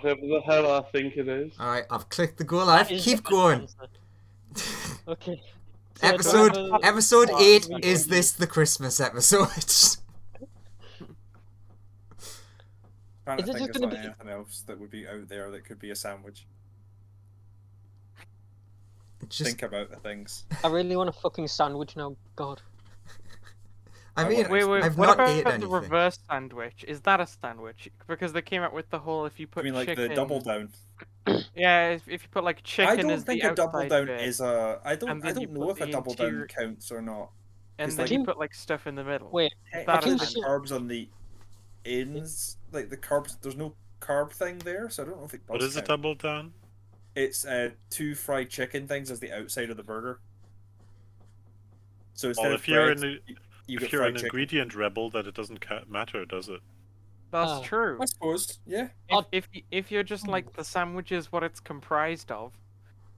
Whatever the hell I think it is. Alright, I've clicked the go live. That is Keep the best going. answer. Okay. So Episode Oh, 8, we is can- this the Christmas episode? Trying Is to this think just of gonna something be- anything else that would be out there that could be a sandwich. Just, Think about the things. I really want a fucking sandwich now. God. I mean, Wait, I've what not about ate the anything. reverse sandwich? Is that a sandwich? Because they came out with the whole if you I put mean, like chicken... the double down. Yeah, if you put like chicken I don't as think the a double outside down bit, is a. I and don't then you know put if a the double down interior- counts or not. and It's then like- you put like stuff in the middle. Wait, That Technically, is the carbs on the ends, like the carbs. There's no carb thing there, so I don't know if it does. What is a count. double down? It's 2 fried chicken things as the outside of the burger. So instead Well, of if you're bread, you if get you're fried an chicken. ingredient rebel, that it doesn't matter, does it? That's Ah. true. I suppose, yeah. If you're just like the sandwich is what it's comprised of,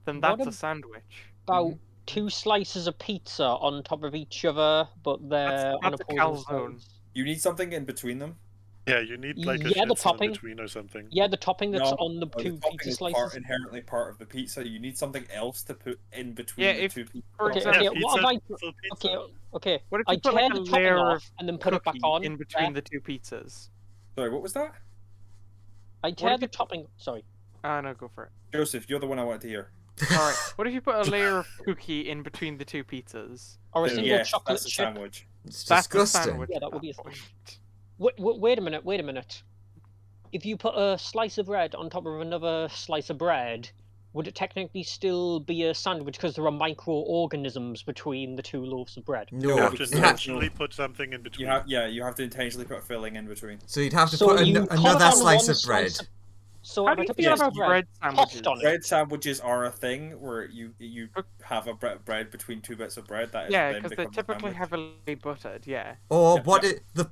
then What that's a ab- sandwich. About 2 slices of pizza on top of each other, but they're on that's a opposing calzone. sides. You need something in between them. Yeah, you need like a Yeah, the schnitzel in topping. between or something. Yeah, the topping that's No, on the The 2 topping pizza is slices. inherently part of the pizza. You need something else to put in between Yeah, the if- 2 pieces. For Okay, example, okay, what if I... Schnitzel pizza. Okay, what if I you put tear like a the topping layer off of and then put it back cookie on. in between the two pizzas? Sorry, what was that? I tear if the you- topping... Sorry. Ah, no, go for it. Joseph, you're the one I wanted to hear. Alright, what if you put a layer of cookie in between the two pizzas? Or a Then single yes, chocolate that's a chip. sandwich. It's That's a disgusting. sandwich. Yeah, that at would be a point. Wait a minute. If you put a slice of bread on top of another slice of bread, would it technically still be a sandwich because there are microorganisms between the 2 loaves of bread? No, You have to Yeah. intentionally put something in between. You have to intentionally put a filling in between. so you'd have to So put you cut another on slice one of bread. slice So How if do I you took feel a slice about of bread bread tossed sandwiches? on it. Bread sandwiches are a thing where you have a bread between 2 bits of bread. That is Yeah, then because they're becomes a typically sandwich. heavily buttered, yeah. Or Yeah, what yeah. the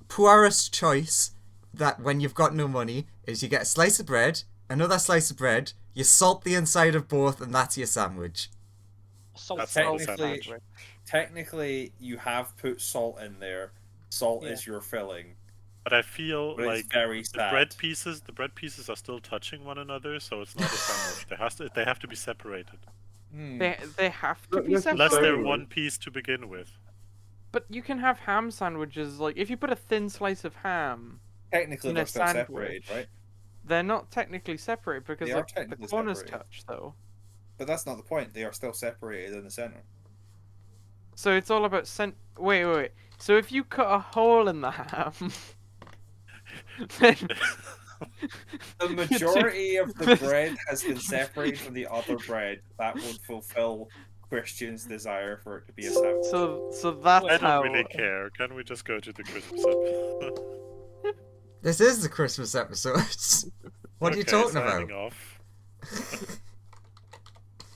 poorest choice that when you've got no money is you get a slice of bread, another slice of bread, you salt the inside of both, and that's your sandwich. Salt That's salt. not a Technically- sandwich. Technically, you have put salt in there. Salt Yeah. is your filling, But I feel but like it's very the sad. bread pieces are still touching one another, so it's not a sandwich. They have to be separated. Hmm. They have to be Unless Unless they're separated. one piece to begin with. But you can have ham sandwiches, like, if you put a thin slice of ham, Technically, in they're a still sandwich. separated, right? they're not technically separated because They are like, the technically corners separated. touch, though. But that's not the point. They are still separated in the center. So it's all about Wait. So if you cut a hole in the ham, then The majority of the bread has been separated from the other bread. That would fulfill Christian's desire for it to be a sandwich. so that's I how. don't really care. Can we just go to the Christmas episode? This is the Christmas episode. What are you Okay, talking signing about? off.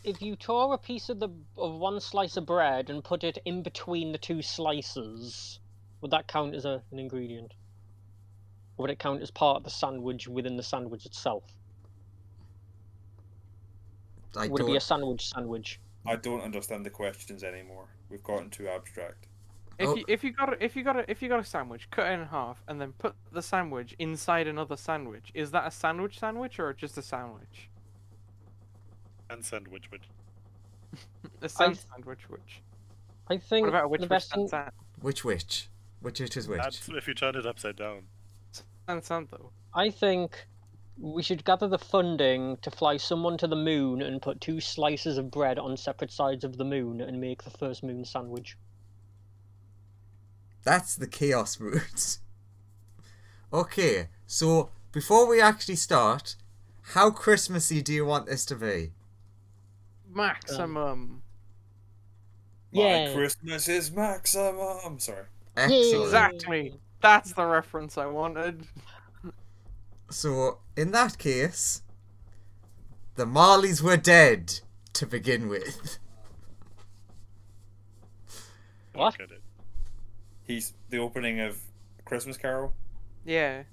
If you tore a piece of one slice of bread and put it in between the 2 slices, would that count as an ingredient? Or would it count as part of the sandwich within the sandwich itself? I Would it be a don't. sandwich? I don't understand the questions anymore. We've gotten too abstract. Oh. If you got a sandwich, cut it in half, and then put the sandwich inside another sandwich, is that a sandwich or just a sandwich? And sandwich, which A sandwich, which? I think What about a which the best thing... Which? Which is which? that's if you turn it upside down. Sand though. I think we should gather the funding to fly someone to the moon and put 2 slices of bread on separate sides of the moon and make the first moon sandwich. That's the chaos route. Okay, so before we actually start, how Christmassy do you want this to be? Maximum. Yeah. My Christmas is maximum. Sorry. Excellent. Exactly. That's the reference I wanted. So, in that case, the Marleys were dead to begin with. What? Get it. He's the opening of Christmas Carol. Yeah.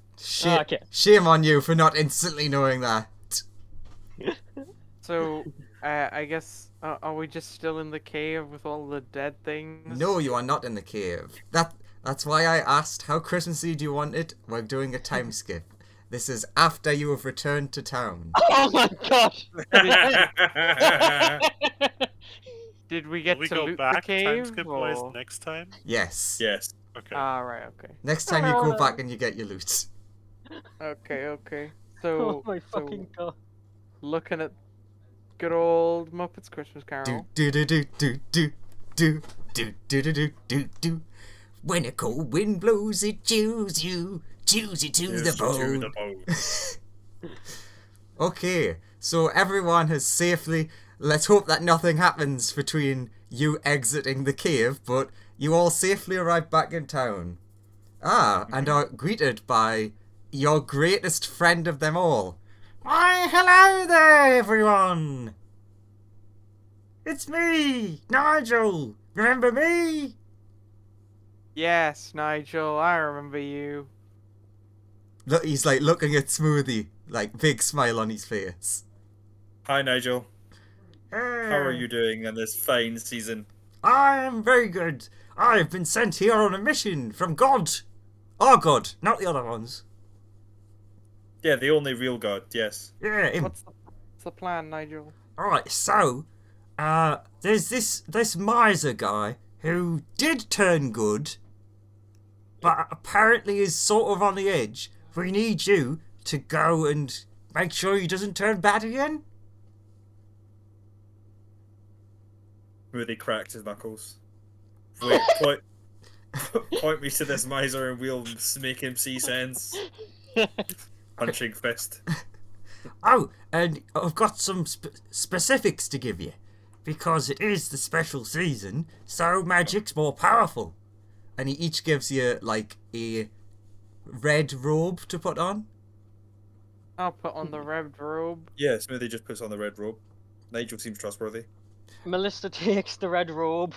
Okay. Shame on you for not instantly knowing that. So, I guess are we just still in the cave with all the dead things? No, you are not in the cave. That's why I asked how Christmassy do you want it? We're doing a time skip. This is after you have returned to town. Oh my god! Did we Will get we to go loot back the time cave? skip or- wise next time? Yes. Yes. Okay. Ah, right, okay. Next time you go back and you get your loot. Okay. Oh So, my fucking god. looking at good old Muppets Christmas Carol. Do do do do do do do do do do do do. When a cold wind blows, it chews you to the bone. Okay, so everyone has safely. Let's hope that nothing happens between you exiting the cave, but you all safely arrive back in town. And are greeted by your greatest friend of them all. Why, hello there, everyone! It's me, Nigel! Remember me? Yes, Nigel, I remember you. Look, he's like looking at Smoothie, like big smile on his face. Hi, Nigel. How are you doing in this fine season? I am very good. I've been sent here on a mission from God. Our God, not the other ones. Yeah, the only real God, yes. Yeah, him. What's the plan, Nigel? Alright, so, there's this miser guy who did turn good, but apparently is sort of on the edge. We need you to go and make sure he doesn't turn bad again. Really cracked his knuckles. Wait, point me to this miser and we'll make him see sense. Punching fist. Oh, and I've got some specifics to give you. Because it is the special season, so magic's more powerful. And he each gives you, like, a red robe to put on. I'll put on the red robe. Yeah, Smoothie just puts on the red robe. Nigel seems trustworthy. Melissa takes the red robe.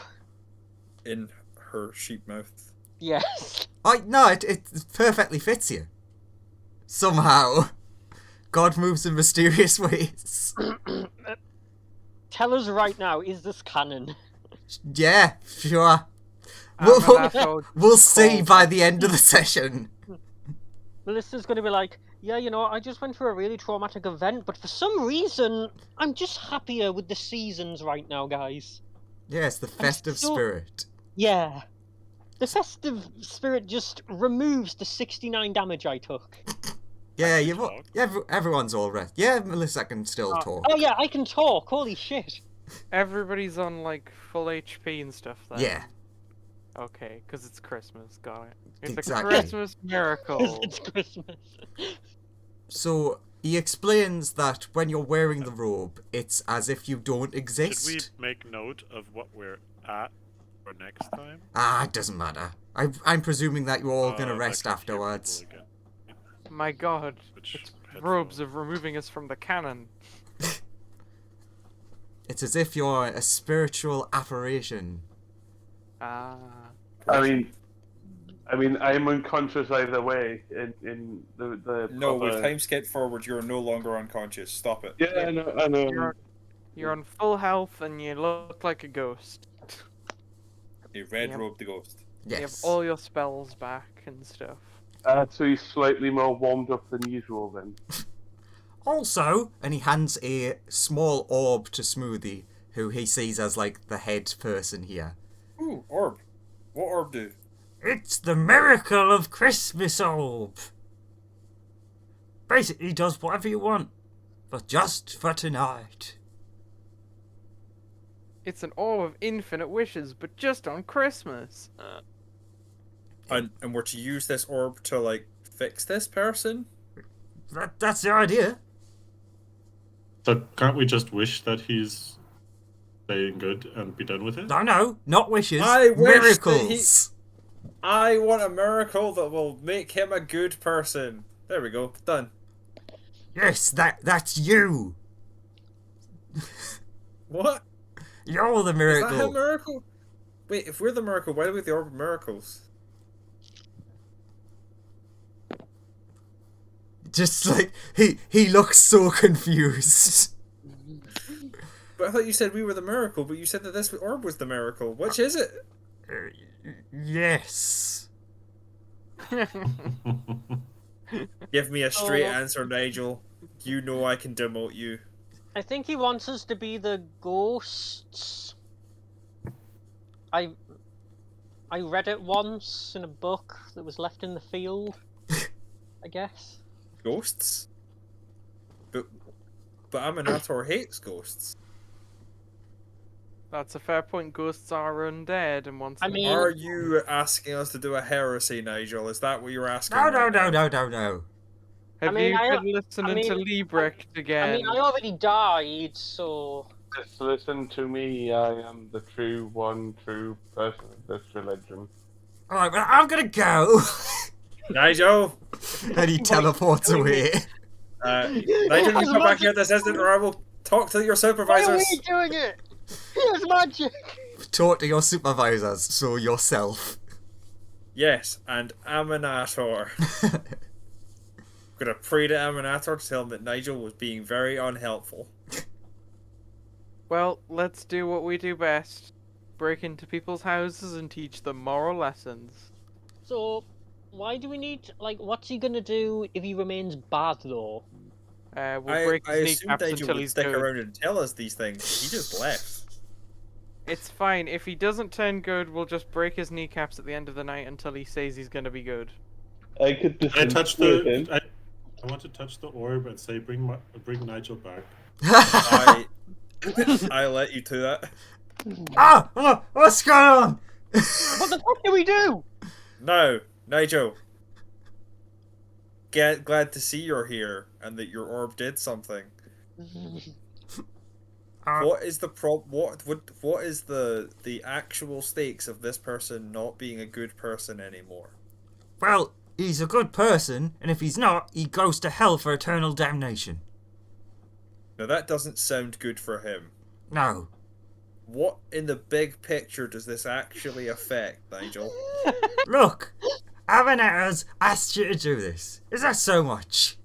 In her sheep mouth. Yes. No, it perfectly fits you. Somehow. God moves in mysterious ways. Tell us right now, is this canon? Yeah, sure. I'm We'll, an we'll, asshole. we'll see by the end of the session. Melissa's gonna be like, yeah, you know, I just went through a really traumatic event, but for some reason, I'm just happier with the seasons right now, guys. Yes, the festive still- spirit. Yeah. The festive spirit just removes the 69 damage I took. Yeah, talk. everyone's all right. Yeah, Melissa can still talk. Oh yeah, I can talk, holy shit. Everybody's on like full HP and stuff then. Yeah, Okay, because it's Christmas, got it. It's Exactly. a Christmas miracle. It's Christmas. so he explains that when you're wearing the robe, it's as if you don't exist. Should we make note of what we're at for next time? It doesn't matter. I'm presuming that you're all gonna I rest can hear afterwards. people again. My god, Which it's headphones? robes of removing us from the canon. It's as if you're a spiritual apparition. Ah. I mean, I'm unconscious either way. In the No, with proper- time skip forward, you're no longer unconscious. Stop it. Yeah, I know. You're on full health and you look like a ghost. You red Yep. robe the ghost. You have Yes. all your spells back and stuff. So he's slightly more warmed up than usual then. Also, and he hands a small orb to Smoothie, who he sees as like the head person here. Ooh, orb. What orb do? It's the miracle of Christmas orb. Basically does whatever you want, but just for tonight. It's an orb of infinite wishes, but just on Christmas. And we're to use this orb to like fix this person? That's the idea. So can't we just wish that he's staying good and be done with it? No, not wishes. I wish that miracles. I want a miracle that will make him a good person. There we go. Done. Yes, that's you. What? You're the Is that a miracle. miracle? Wait, if we're the miracle, why do we have the orb of miracles? Just like he looks so confused. But I thought you said we were the miracle, but you said that this orb was the miracle. Which is it? Yes. Give me a straight Oh. answer, Nigel. You know I can demote you. I think he wants us to be the ghosts. I read it once in a book that was left in the field. I guess. Ghosts? But Aminator hates ghosts. That's a fair point. Ghosts are undead and once. I mean- Are you asking us to do a heresy, Nigel? Is that what you're asking? No, right now? no. Have mean, you I- been listening to Liebrecht again? I mean, I already died, so... Just listen to me. I am the true person of this religion. Alright, well, I'm gonna go. Nigel! And he teleports away. Nigel, you come back here this instant or I will talk to your Why are supervisors. we doing it? Here's magic! Talk to your supervisors, so yourself. Yes, and Aminator. I'm gonna pray to Aminator to tell him that Nigel was being very unhelpful. Well, let's do what we do best. Break into people's houses and teach them moral lessons. So, why do we need... Like, what's he gonna do if he remains bad, though? We'll I break his assumed kneecaps Nigel until would he's stick good. around and tell us these things. He just left. It's fine. If he doesn't turn good, we'll just break his kneecaps at the end of the night until he says he's gonna be good. I could I touch disintegrate the. I want to touch the orb and say, bring Nigel back. I let you do that. What's going on? What the fuck do we do? No, Nigel. Glad to see you're here and that your orb did something. What is the what is the actual stakes of this person not being a good person anymore? Well, he's a good person, and if he's not, he goes to hell for eternal damnation. Now that doesn't sound good for him. No. What in the big picture does this actually affect, Nigel? Look, Aminator's asked you to do this. Is that so much?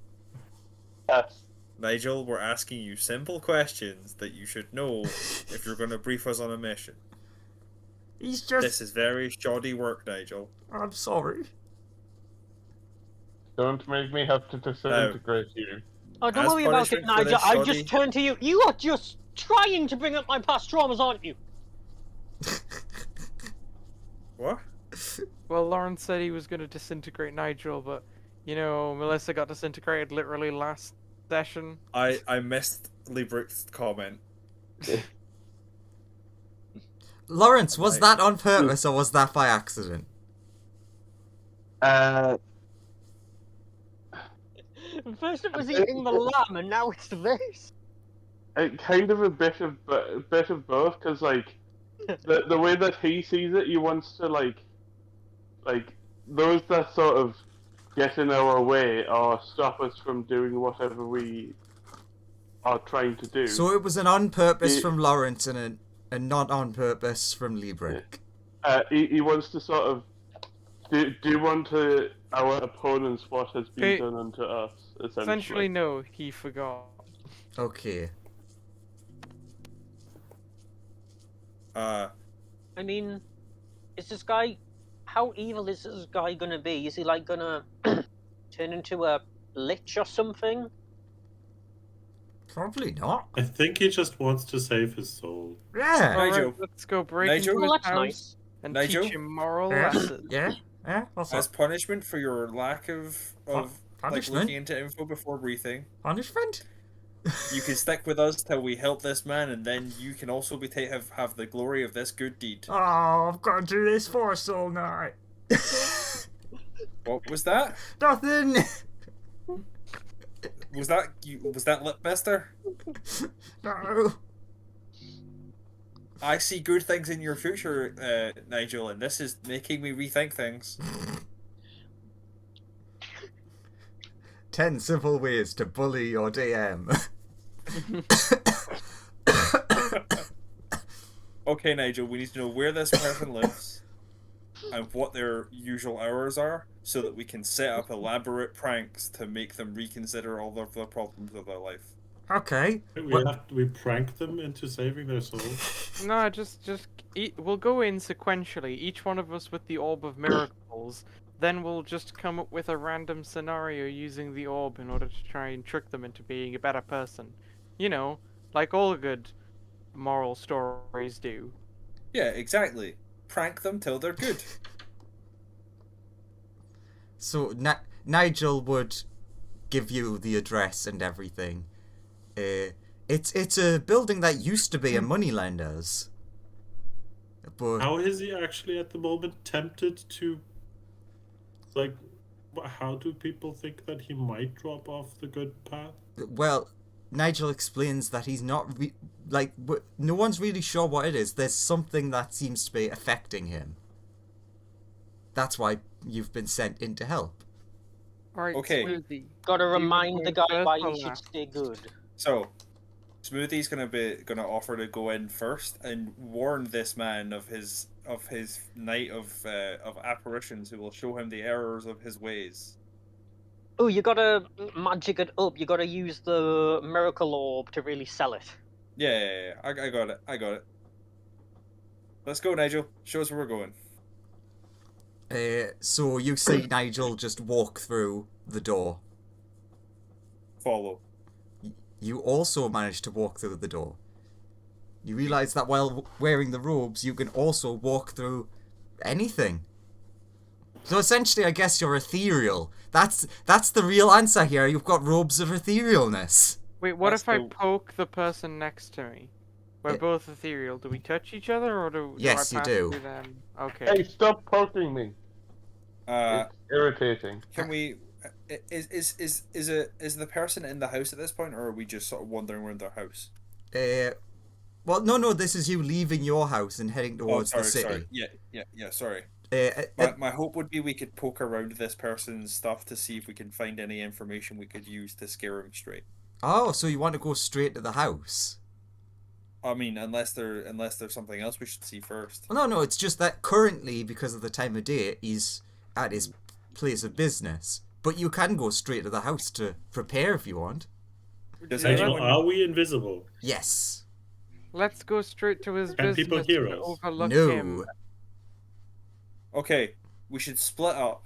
Yes. Nigel, we're asking you simple questions that you should know if you're going to brief us on a mission. He's just... This is very shoddy work, Nigel. I'm sorry. Don't make me have to disintegrate you. Oh, don't As worry about it, punishment for Nigel. this I shoddy- just turned to you. You are just trying to bring up my past traumas, aren't you? What? Well, Lawrence said he was gonna disintegrate Nigel, but you know, Melissa got disintegrated literally last session. I missed Liebrecht's comment. Lawrence, was Right. that on purpose or was that by accident? First it was eating the lamb, and now it's this. Kind of a bit of both, because like the way that he sees it, he wants to like those that sort of get in our way or stop us from doing whatever we are trying to do. So it was an on purpose He- from Lawrence and a not on purpose from Liebrecht. He wants to sort of do unto our opponents what has been Hey, done unto us, essentially. Essentially, no, he forgot. Okay. I mean, is this guy... How evil is this guy gonna be? Is he, like, gonna turn into a lich or something? Probably not. I think he just wants to save his soul. Yeah. Nigel. Alright, let's go break Nigel? into Well, his that's house nice. and Nigel? teach him moral Yeah. lessons. Yeah. Yeah. What's As that? punishment for your lack of like Punishment? looking into info before briefing, Punishment? you can stick with us till we help this man, and then you can also be have the glory of this good deed. Oh, I've got to do this for us all night. What was that? Nothing. Was that lip mister? No. I see good things in your future, Nigel, and this is making me rethink things. 10 simple ways to bully your DM. Okay, Nigel, we need to know where this person lives and what their usual hours are, so that we can set up elaborate pranks to make them reconsider all of the problems of their life. Okay. We prank them into saving their soul. No, we'll go in sequentially, each one of us with the Orb of Miracles, then we'll just come up with a random scenario using the orb in order to try and trick them into being a better person. You know, like all good moral stories do. Yeah, exactly. Prank them till they're good. So Nigel would give you the address and everything. It's a building that used to be a moneylender's. But How is he actually at the moment tempted to, like, how do people think that he might drop off the good path? well, Nigel explains that he's not no one's really sure what it is. There's something that seems to be affecting him. That's why you've been sent in to help. Alright, Okay. Smoothie. Gotta Do you remind wanna the go guy why first or he should last? stay good. So, Smoothie's gonna offer to go in first and warn this man of his night of apparitions who will show him the errors of his ways. Oh, you gotta magic it up. You gotta use the miracle orb to really sell it. Yeah. I got it. Let's go, Nigel. Show us where we're going. So you see Nigel just walk through the door. Follow. You also manage to walk through the door. You realise that while wearing the robes, you can also walk through anything. So essentially, I guess you're ethereal. That's the real answer here. You've got robes of etherealness. Wait, what That's if I the- poke the person next to me? We're Yeah. both ethereal. Do we touch each other, or do Yes, I you pass do. through them? Okay. Hey, stop poking me. It's irritating. Can we? Is the person in the house at this point, or are we just sort of wandering around their house? Well, no, this is you leaving your house and heading towards the city. Sorry. Yeah. Sorry. Uh, My hope would be we could poke around this person's stuff to see if we can find any information we could use to scare him straight. oh, so you want to go straight to the house? I mean, unless there's something else we should see first. No, it's just that currently, because of the time of day, he's at his place of business. But you can go straight to the house to prepare if you want. Does Yeah, Nigel, anyone? are we invisible? Yes. Let's go straight to his Can people business hear and us? overlook No. him. Okay, we should split up.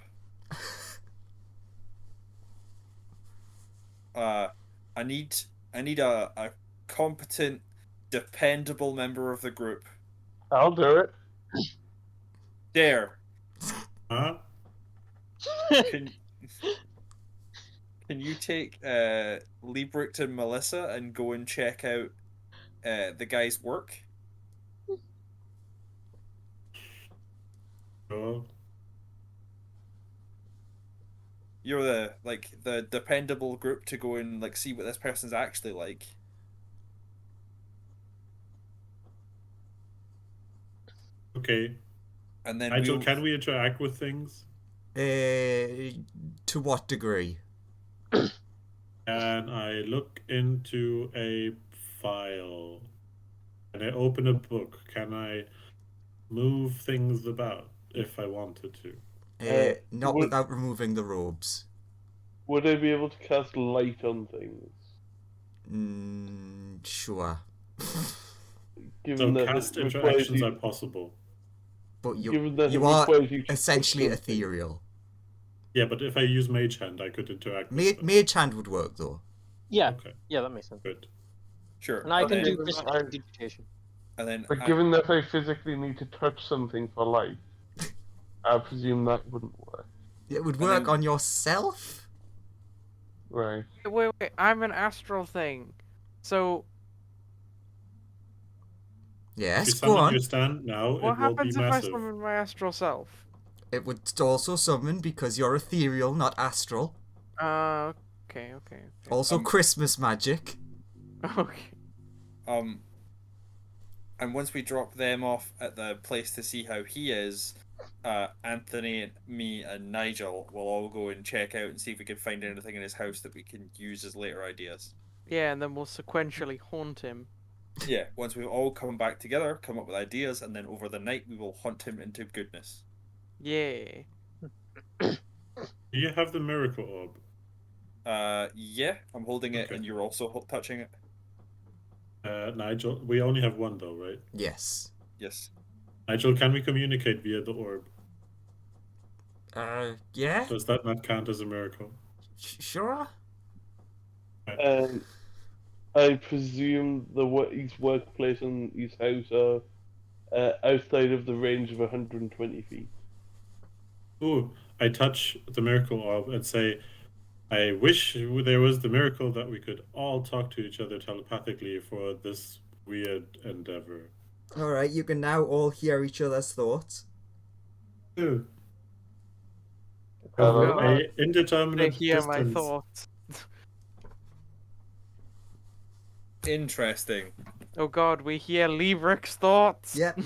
I need a competent, dependable member of the group. I'll do it. Dare. Huh? Can you take Liebricht and Melissa and go and check out the guy's work? Oh, You're the dependable group to go and see what this person's actually like. okay. And then Nigel, we'll... can we interact with things? To what degree? And I look into a file. Can I open a book? Can I move things about if I wanted to? Not would- without removing the robes. Would I be able to cast light on things? Sure. Given So that cast it requires interactions you, are possible. But given that you it are requires you to essentially touch something. ethereal. Yeah, but if I use Mage Hand, I could interact with them. Mage hand would work though. Yeah, Okay, yeah, that makes sense. good. Sure. And I can Okay, do then physical I- digitation. And then But given that I physically need to touch something for light, I presume that wouldn't work. It would And work then- on yourself? Right. Wait, I'm an astral thing. So, If you Yes, go summon on. your stand now, what it will be happens if I massive. summon my astral self? It would also summon because you're ethereal, not astral. Okay. Also Um, Christmas magic. Okay. And once we drop them off at the place to see how he is, Anthony, me, and Nigel will all go and check out and see if we can find anything in his house that we can use as later ideas. Yeah, and then we'll sequentially haunt him. Yeah, once we've all come back together, come up with ideas, and then over the night we will hunt him into goodness. Yeah. Do you have the miracle orb? Yeah, I'm holding it, Okay. and you're also touching it. Nigel, we only have one though, right? Yes. Yes. Nigel, can we communicate via the orb? Yeah? Does that not count as a miracle? Sure? I presume his workplace and his house are outside of the range of 120 feet. Ooh, I touch the miracle orb and say, I wish there was the miracle that we could all talk to each other telepathically for this weird endeavor. Alright, you can now all hear each other's thoughts. Ooh. Hello? Over a They indeterminate hear my distance. thoughts. Interesting. Oh god, we hear Liebrecht's thoughts. Yep.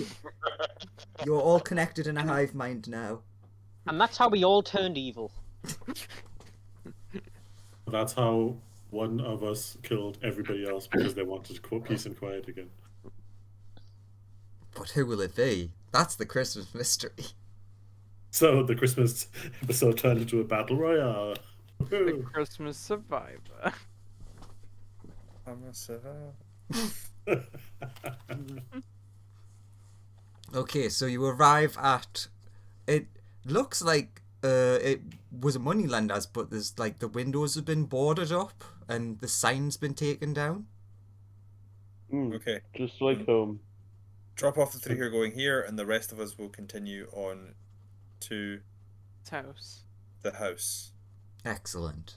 You're all connected in a hive mind now. And that's how we all turned evil. That's how one of us killed everybody else because they wanted peace and quiet again. But who will it be? That's the Christmas mystery. So the Christmas episode turned into a battle royale. The Woohoo. Christmas survivor. I'm a survivor. Okay, so you arrive at... It looks like it was a moneylender's, but there's like the windows have been boarded up and the sign's been taken down. Okay. Just like home. Drop off the three here going here, and the rest of us will continue on to House. the house Excellent.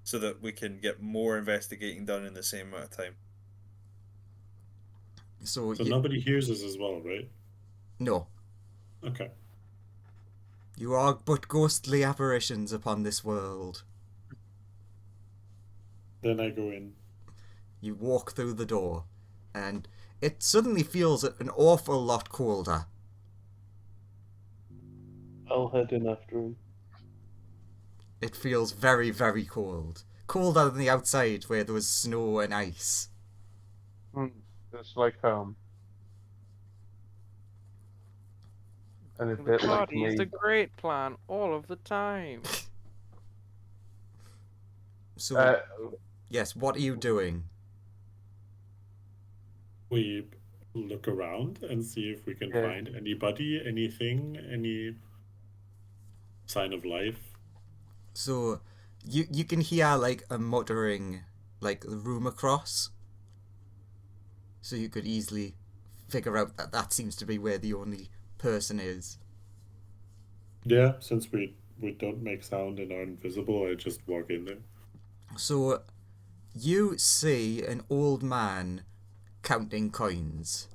so that we can get more investigating done in the same amount of time. So nobody hears us as well, right? No. Okay. You are but ghostly apparitions upon this world. Then I go in. You walk through the door, and it suddenly feels an awful lot colder. I'll head in after him. It feels very, very cold. Colder than the outside where there was snow and ice. Just like home. And a The bit like party me. is a great plan all of the time. So, yes, what are you doing? We look around and see if we can Yeah. find anybody, anything, any sign of life. So, you can hear like a muttering, like the room across. So you could easily figure out that seems to be where the only person is. Yeah, since we don't make sound and are invisible, I just walk in there. So, you see an old man counting coins.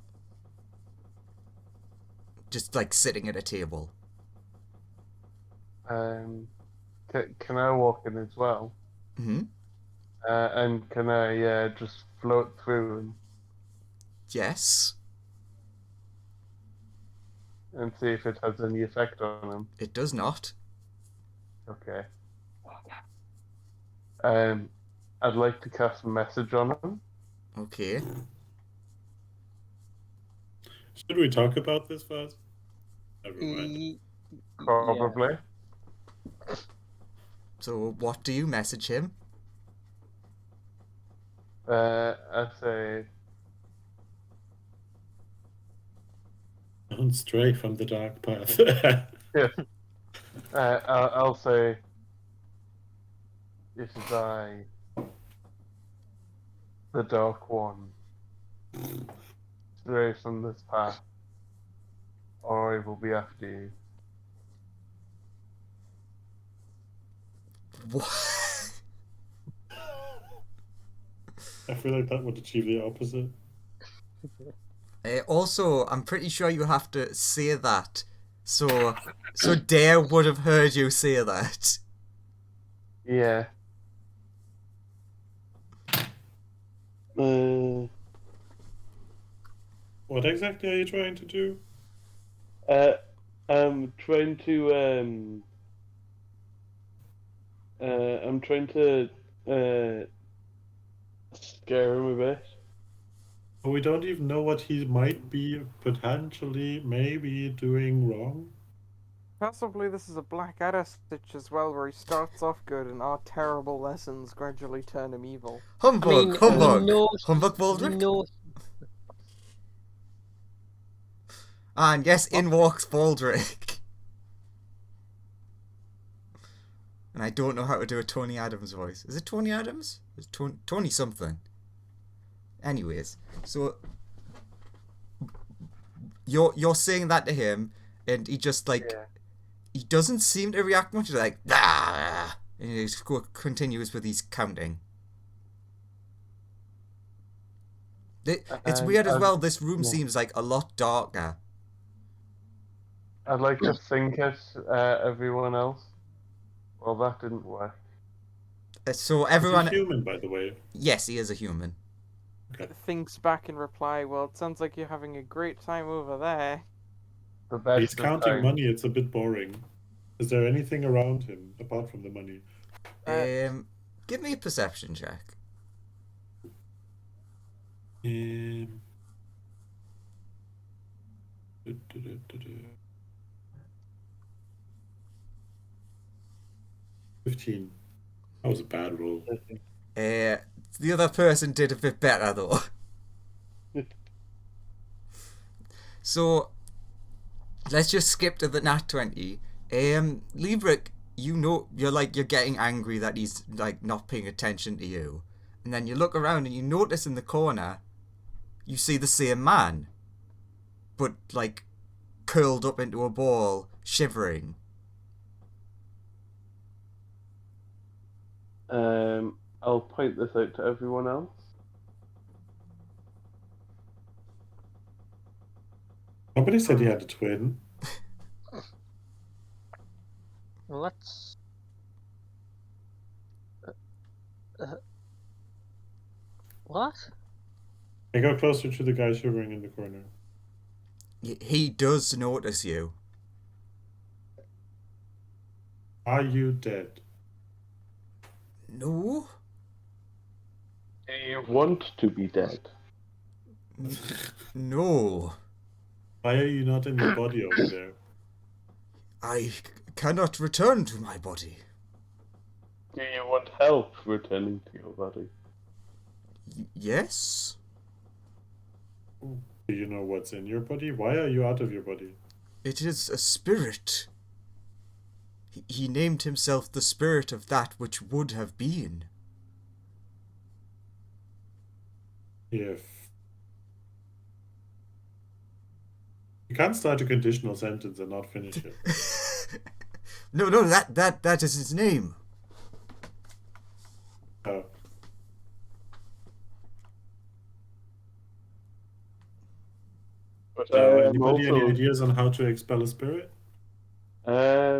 Just like sitting at a table. Can I walk in as well? Mm-hmm. And can I just float through Yes, and see if it has any effect on him? it does not. Okay. I'd like to cast a message on him. Okay. Should we talk about this first? Never mind. Probably. So, what do you message him? I say, Don't stray from the dark path. I'll say, it is I, the Dark One. Stray from this path, or I will be after you. What? I feel like that would achieve the opposite. Also, I'm pretty sure you have to say that. So Dare would have heard you say that. Yeah. What exactly are you trying to do? I'm trying to scare him a bit. We don't even know what he might be potentially, maybe doing wrong. Possibly this is a Blackadder stitch as well, where he starts off good and our terrible lessons gradually turn him evil. Humbug, humbug, humbug, Baldric. No, And yes, in walks Baldric. and I don't know how to do a Tony Adams voice. Is it Tony Adams? It's Tony something. Anyways, so you're saying that to him, and he just like he doesn't seem to react much. He's like ah, and he just continues with his counting. It's weird as well. This room seems like a lot darker. I'd like to think it's everyone else. Well, that didn't work. So everyone. He's a human, by the way. Yes, he is a human. Okay. Thinks back and reply, well, it sounds like you're having a great time over there. The best He's of counting times. money. It's a bit boring. Is there anything around him apart from the money? Give me a perception check. 15. That was a bad roll. The other person did a bit better though. So let's just skip to the nat 20. Liebrecht, you know you're getting angry that he's like not paying attention to you. And then you look around and you notice in the corner you see the same man. But like curled up into a ball, shivering. I'll point this out to everyone else. Somebody said he had a twin. Let's. What? I go closer to the guy shivering in the corner. He does notice you. Are you dead? No. Do you want to be dead? No. Why are you not in your body over there? I cannot return to my body. Do you want help returning to your body? Yes? Do you know what's in your body? Why are you out of your body? It is a spirit. He named himself the spirit of that which would have been. If you can't start a conditional sentence and not finish it. No, that is his name. Oh. But Anybody also, any ideas on how to expel a spirit? I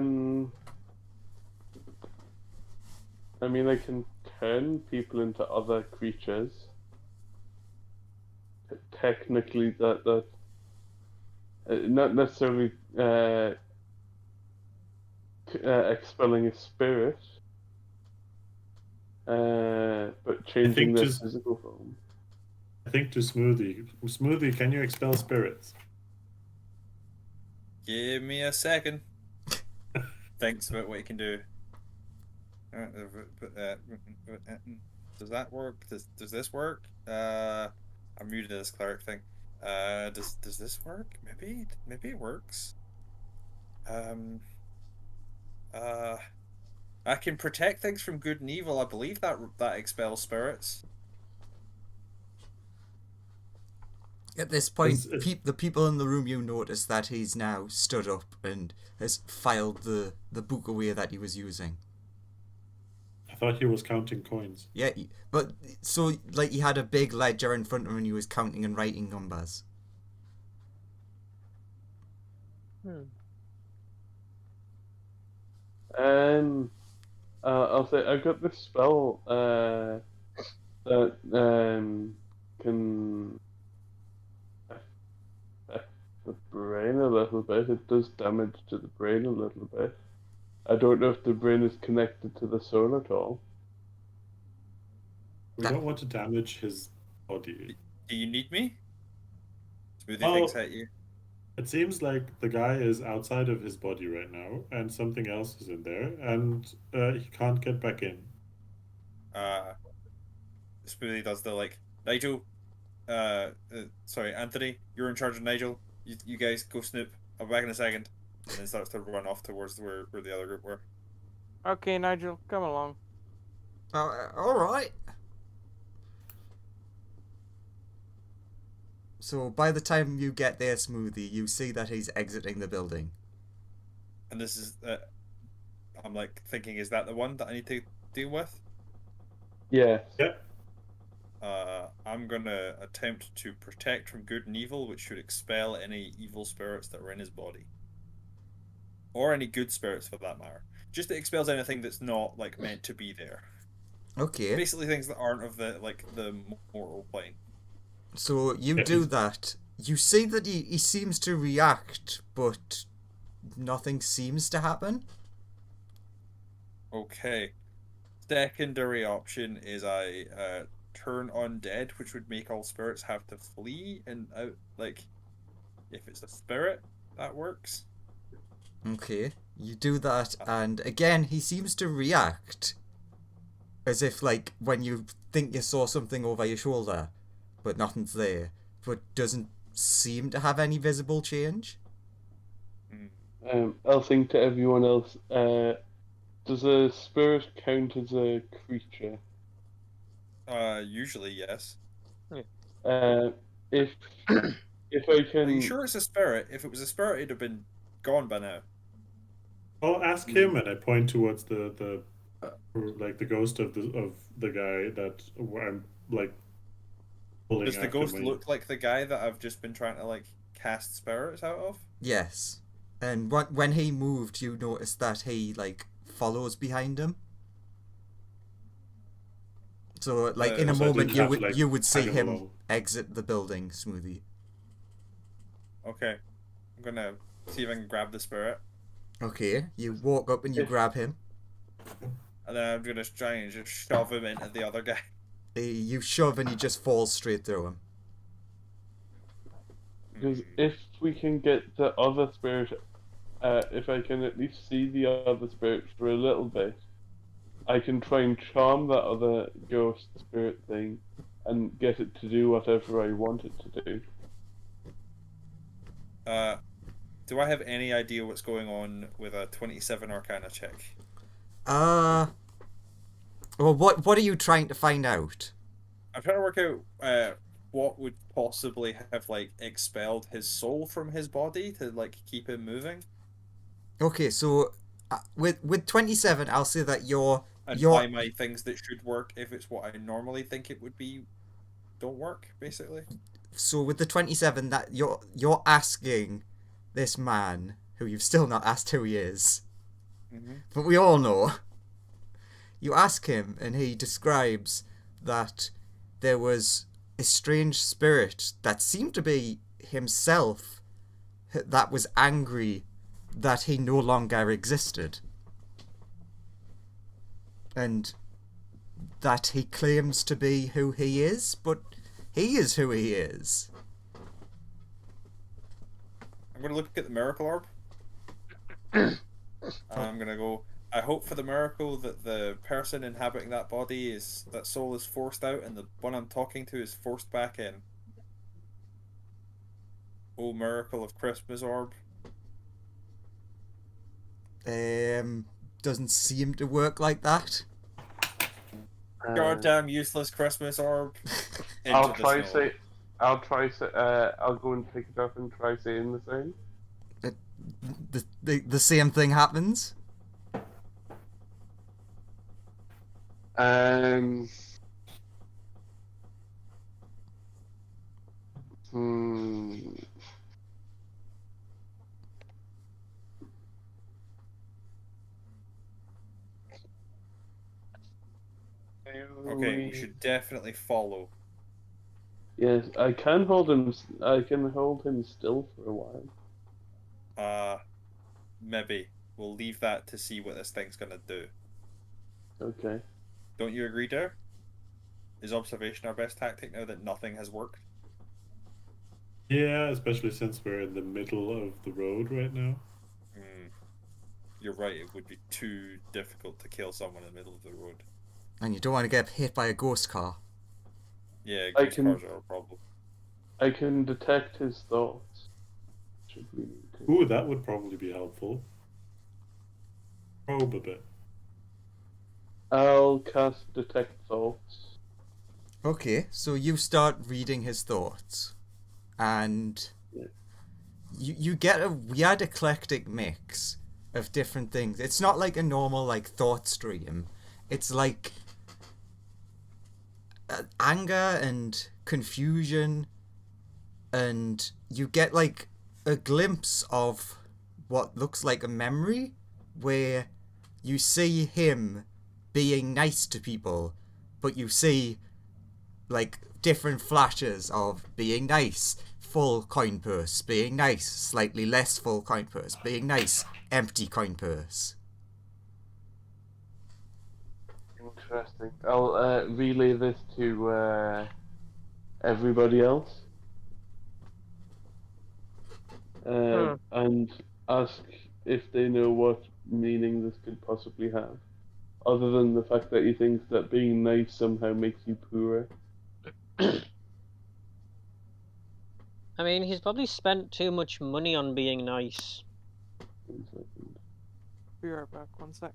mean, I can turn people into other creatures. Technically, that not necessarily expelling a spirit, but changing their just- physical form. I think to Smoothie. Smoothie, can you expel spirits? Give me a second. Thinks about what you can do. Does that work? Does this work? I'm new to this cleric thing. Does this work? Maybe it works. I can protect things from good and evil. I believe that expels spirits. At this point, It's- the people in the room, you notice that he's now stood up and has filed the book away that he was using. I thought he was counting coins. Yeah, but so like he had a big ledger in front of him and he was counting and writing numbers. I'll say I got this spell that can affect the brain a little bit. It does damage to the brain a little bit. I don't know if the brain is connected to the soul at all. We don't want to damage his body. Do you need me? Smoothie Oh. thinks at you. It seems like the guy is outside of his body right now, and something else is in there, and he can't get back in. Smoothie does the like Nigel. Sorry, Anthony. You're in charge of Nigel. You guys go snoop. I'll be back in a second. And then starts to run off towards where the other group were. Okay, Nigel, come along. All right. So by the time you get there, Smoothie, you see that he's exiting the building. And this is, I'm like thinking, is that the one that I need to deal with? Yes. Yeah. I'm gonna attempt to protect from good and evil, which should expel any evil spirits that are in his body, or any good spirits for that matter. Just it expels anything that's not like meant to be there. Okay. Basically, things that aren't of the mortal plane. So you do that. You see that he seems to react, but nothing seems to happen. Okay. Secondary option is I turn undead, which would make all spirits have to flee and out. Like, if it's a spirit, that works. Okay. You do that, and again, he seems to react. As if, like, when you think you saw something over your shoulder, but nothing's there, but doesn't seem to have any visible change. I'll think to everyone else. Does a spirit count as a creature? Usually yes. If I can. Are you sure it's a spirit? If it was a spirit, it'd have been gone by now. I'll ask him, and I point towards the like the ghost of the guy that I'm like pulling. Does the after ghost my... look like the guy that I've just been trying to like cast spirits out of? Yes. And when he moved, you noticed that he, like, follows behind him. So, like, in a so I moment, didn't have to, like, you would see tag him along. exit the building, Smoothie. Okay. I'm gonna see if I can grab the spirit. Okay, you walk up and you grab him. And then I'm gonna try and just shove him into the other guy. You shove and he just falls straight through him. Because if we can get the other spirit, if I can at least see the other spirit for a little bit, I can try and charm that other ghost spirit thing and get it to do whatever I want it to do. Do I have any idea what's going on with a 27 Arcana check? Well, what are you trying to find out? I'm trying to work out what would possibly have like expelled his soul from his body to like keep him moving. Okay, so with 27, I'll say that And why my things that should work, if it's what I normally think it would be, don't work, basically. So with the 27, that you're asking this man, who you've still not asked who he is, but we all know. You ask him, and he describes that there was a strange spirit that seemed to be himself that was angry that he no longer existed. And that he claims to be who he is, but he is who he is. I'm going to look at the miracle orb. I'm going to go, I hope for the miracle that the person inhabiting that body that soul is forced out and the one I'm talking to is forced back in. Oh, miracle of Christmas orb. Doesn't seem to work like that. Goddamn useless Christmas orb. I'll go and pick it up and try saying the same. The same thing happens. Okay, you should definitely follow. Yes, I can hold him. I can hold him still for a while. Maybe we'll leave that to see what this thing's gonna do. Okay. Don't you agree, Dare? Is observation our best tactic now that nothing has worked? Yeah, especially since we're in the middle of the road right now. You're right. It would be too difficult to kill someone in the middle of the road. And you don't want to get hit by a ghost car. Yeah, ghost cars are a problem. I can detect his thoughts. Ooh, that would probably be helpful. Probe a bit. I'll cast Detect Thoughts. Okay, so you start reading his thoughts, and Yeah. you get a weird eclectic mix of different things. It's not like a normal like thought stream. It's like anger and confusion, and you get like a glimpse of what looks like a memory where you see him being nice to people, but you see like different flashes of being nice, full coin purse, being nice, slightly less full coin purse, being nice, empty coin purse. Interesting. I'll relay this to everybody else. And ask if they know what meaning this could possibly have, other than the fact that he thinks that being nice somehow makes you poorer. I mean, he's probably spent too much money on being nice. 1 second. Be right back. 1 sec.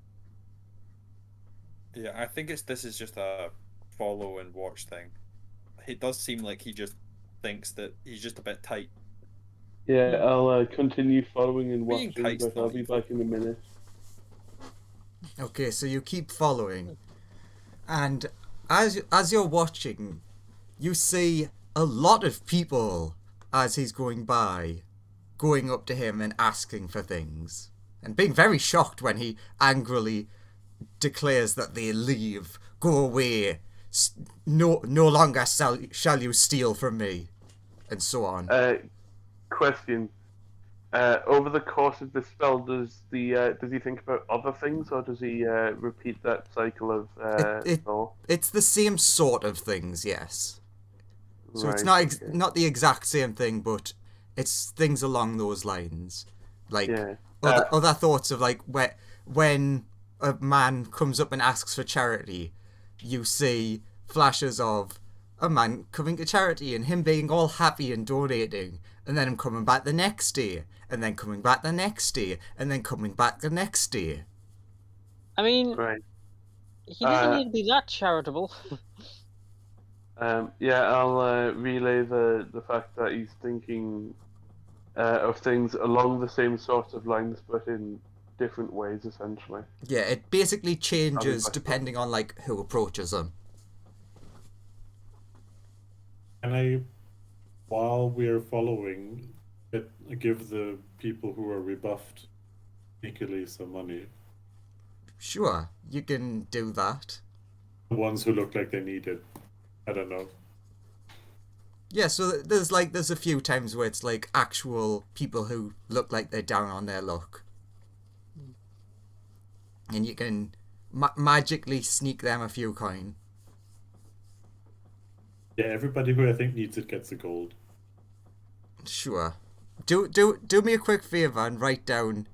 Yeah, I think this is just a follow and watch thing. It does seem like he just thinks that he's just a bit tight. Yeah, I'll continue following and Being watching, tight's but I'll not be evil. back in a minute. Okay, so you keep following, and as you're watching, you see a lot of people as he's going by, going up to him and asking for things, and being very shocked when he angrily declares that they leave, go away, no longer shall you steal from me, and so on. Question. Over the course of this spell, does he think about other things, or does he repeat that cycle of thought? It's the same sort of things, yes. So it's Right, not okay. not the exact same thing, but it's things along those lines. Like Yeah. other thoughts of like when a man comes up and asks for charity, you see flashes of a man coming to charity and him being all happy and donating, and then him coming back the next day, and then coming back the next day, and then coming back the next day. I mean, Right. he doesn't need to be that charitable. Yeah, I'll relay the fact that he's thinking of things along the same sort of lines, but in different ways, essentially. Yeah, it basically changes back. depending on like who approaches him. Can I, while we're following, give the people who are rebuffed sneakily some money? Sure, you can do that. The ones who look like they need it. I don't know. Yeah, so there's a few times where it's like actual people who look like they're down on their luck, and you can magically sneak them a few coin. Yeah, everybody who I think needs it gets the gold. Sure. Do me a quick favor and write down,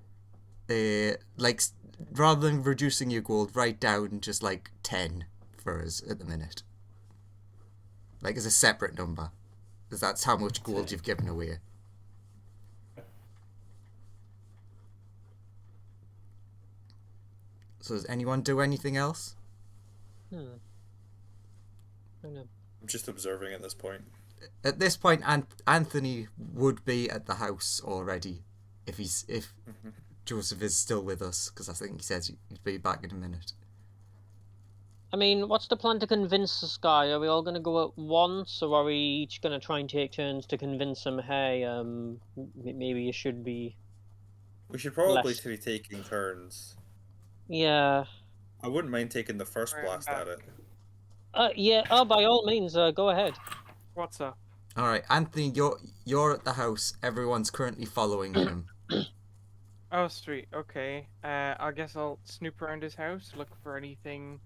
rather than reducing your gold, write down just like 10 for us at the minute. Like as a separate number, because that's how much gold you've given away. So does anyone do anything else? I don't know. I'm just observing at this point. At this point, Anthony would be at the house already, if Joseph is still with us, because I think he says he'd be back in a minute. I mean, what's the plan to convince this guy? Are we all going to go at once, or are we each going to try and take turns to convince him, hey, maybe you should be... We should probably Less. be taking turns. Yeah. I wouldn't mind taking the first Right, blast at it. Yeah, by all means, go ahead. What's up? All right, Anthony, you're at the house. Everyone's currently following him. Oh, sweet. Okay. I guess I'll snoop around his house, look for anything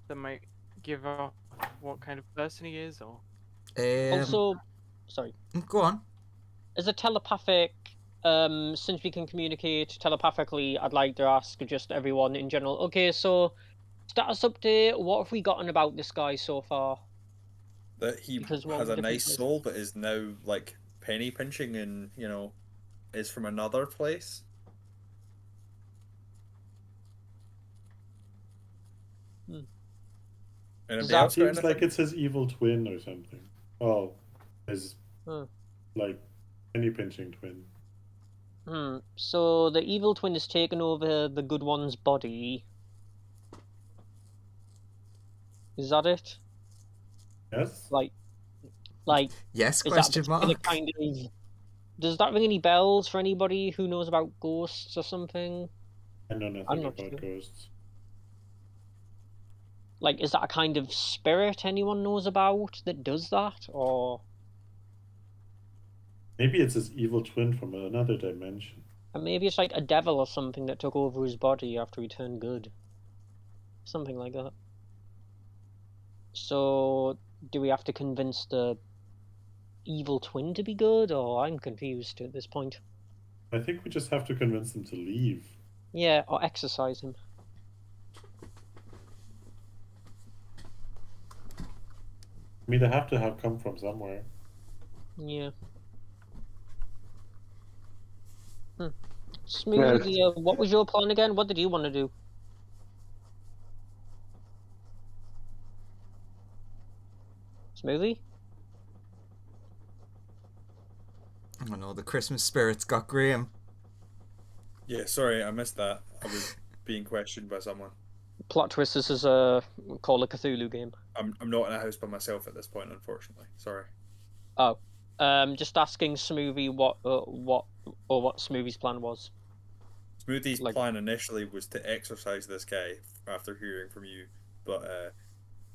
that might give off what kind of person he is, or... Also, sorry. Go on. As a telepathic, since we can communicate telepathically, I'd like to ask just everyone in general. Okay, so status update. What have we gotten about this guy so far? That he Because we're all has a different nice places. soul, but is now like penny pinching and is from another place. Anybody that- else got Seems anything? like it's his evil twin or something. Oh, his Huh. like penny pinching twin. So the evil twin has taken over the good one's body. Is that it? Yes. Like, Yes? is that a Question particular mark. kind of? Does that ring any bells for anybody who knows about ghosts or something? I know I'm nothing not about sure. ghosts. Like, is that a kind of spirit anyone knows about that does that, or? Maybe it's his evil twin from another dimension. And maybe it's like a devil or something that took over his body after he turned good. Something like that. So, do we have to convince the evil twin to be good, or I'm confused at this point? I think we just have to convince him to leave. Yeah, or exorcise him. I mean, they have to have come from somewhere. Yeah. Smoothie, what was your plan again? What did you want to do? Smoothie? Oh no, the Christmas spirit's got Graham. Yeah, sorry, I missed that. I was being questioned by someone. Plot twist, this is a Call of Cthulhu game. I'm not in a house by myself at this point, unfortunately. Sorry. Oh. Just asking Smoothie what Smoothie's plan was. Smoothie's Like- plan initially was to exorcise this guy after hearing from you, but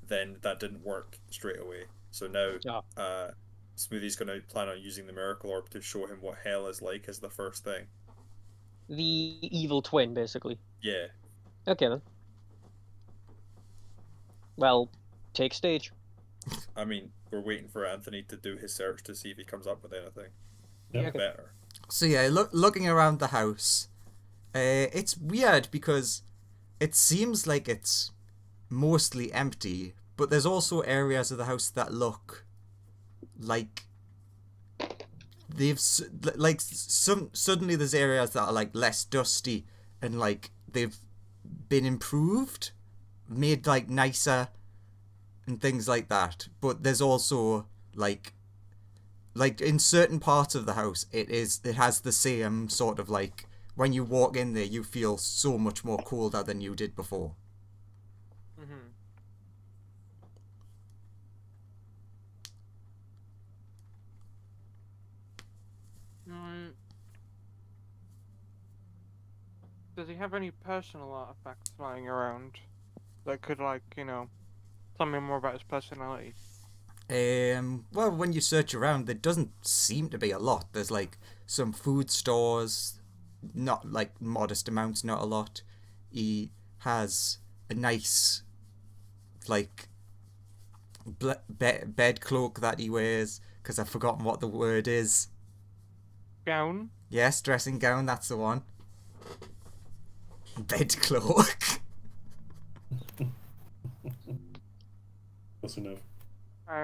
then that didn't work straight away. So now Ah. Smoothie's going to plan on using the miracle orb to show him what hell is like as the first thing. The evil twin, basically. Yeah. Okay then. Well, take stage. I mean, we're waiting for Anthony to do his search to see if he comes up with anything. Yeah. Okay. Better. So yeah, looking around the house, it's weird because it seems like it's mostly empty, but there's also areas of the house that look like suddenly there's areas that are like less dusty and like they've been improved, made like nicer and things like that. But there's also like in certain parts of the house it has the same sort of like when you walk in there you feel so much more colder than you did before. Mm-hmm. Does he have any personal artifacts lying around that could, like, tell me more about his personality? Well, when you search around, there doesn't seem to be a lot. There's like some food stores, not like modest amounts, not a lot. He has a nice, like, bed cloak that he wears, because I've forgotten what the word is. Gown? Yes, dressing gown, that's the one. Bed cloak. Close enough.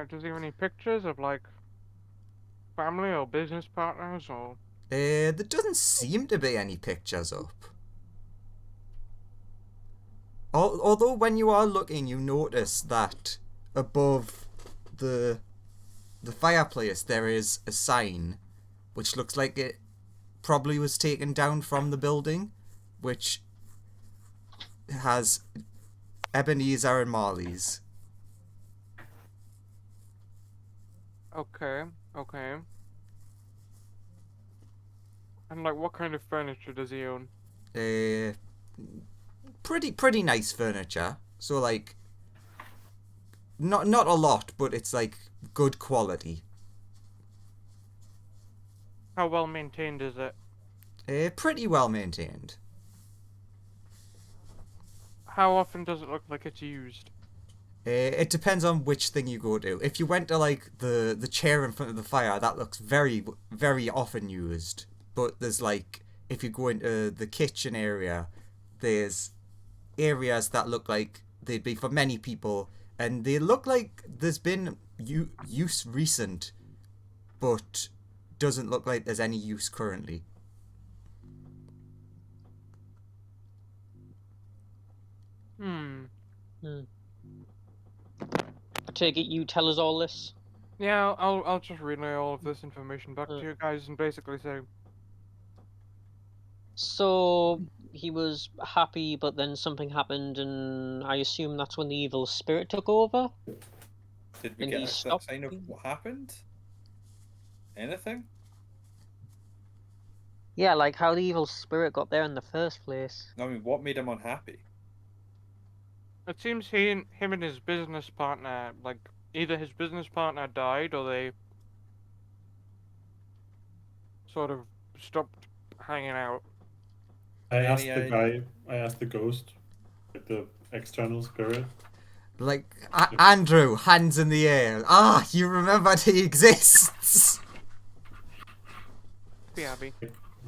Does he have any pictures of, like, family or business partners or... There doesn't seem to be any pictures up. Although when you are looking, you notice that above the fireplace there is a sign, which looks like it probably was taken down from the building, which has Ebenezer and Marley's. Okay. And, like, what kind of furniture does he own? Pretty nice furniture. So like, not a lot, but it's like good quality. How well maintained is it? Pretty well maintained. How often does it look like it's used? It depends on which thing you go to. If you went to like the chair in front of the fire, that looks very, very often used. But there's like, if you go into the kitchen area, there's areas that look like they'd be for many people, and they look like there's been use recent, but doesn't look like there's any use currently. take it you tell us all this? Yeah, I'll just relay all of this information back to you guys and basically say, So he was happy, but then something happened, and I assume that's when the evil spirit took over. Did we And get he a stopped sign of being- what happened? Anything? Yeah, like how the evil spirit got there in the first place. I mean, what made him unhappy? it seems him and his business partner, like, either his business partner died or they sort of stopped hanging out. I asked Any the guy. I asked the ghost, like the external spirit. Like, Andrew, hands in the air. Ah, you remembered he exists. Be happy.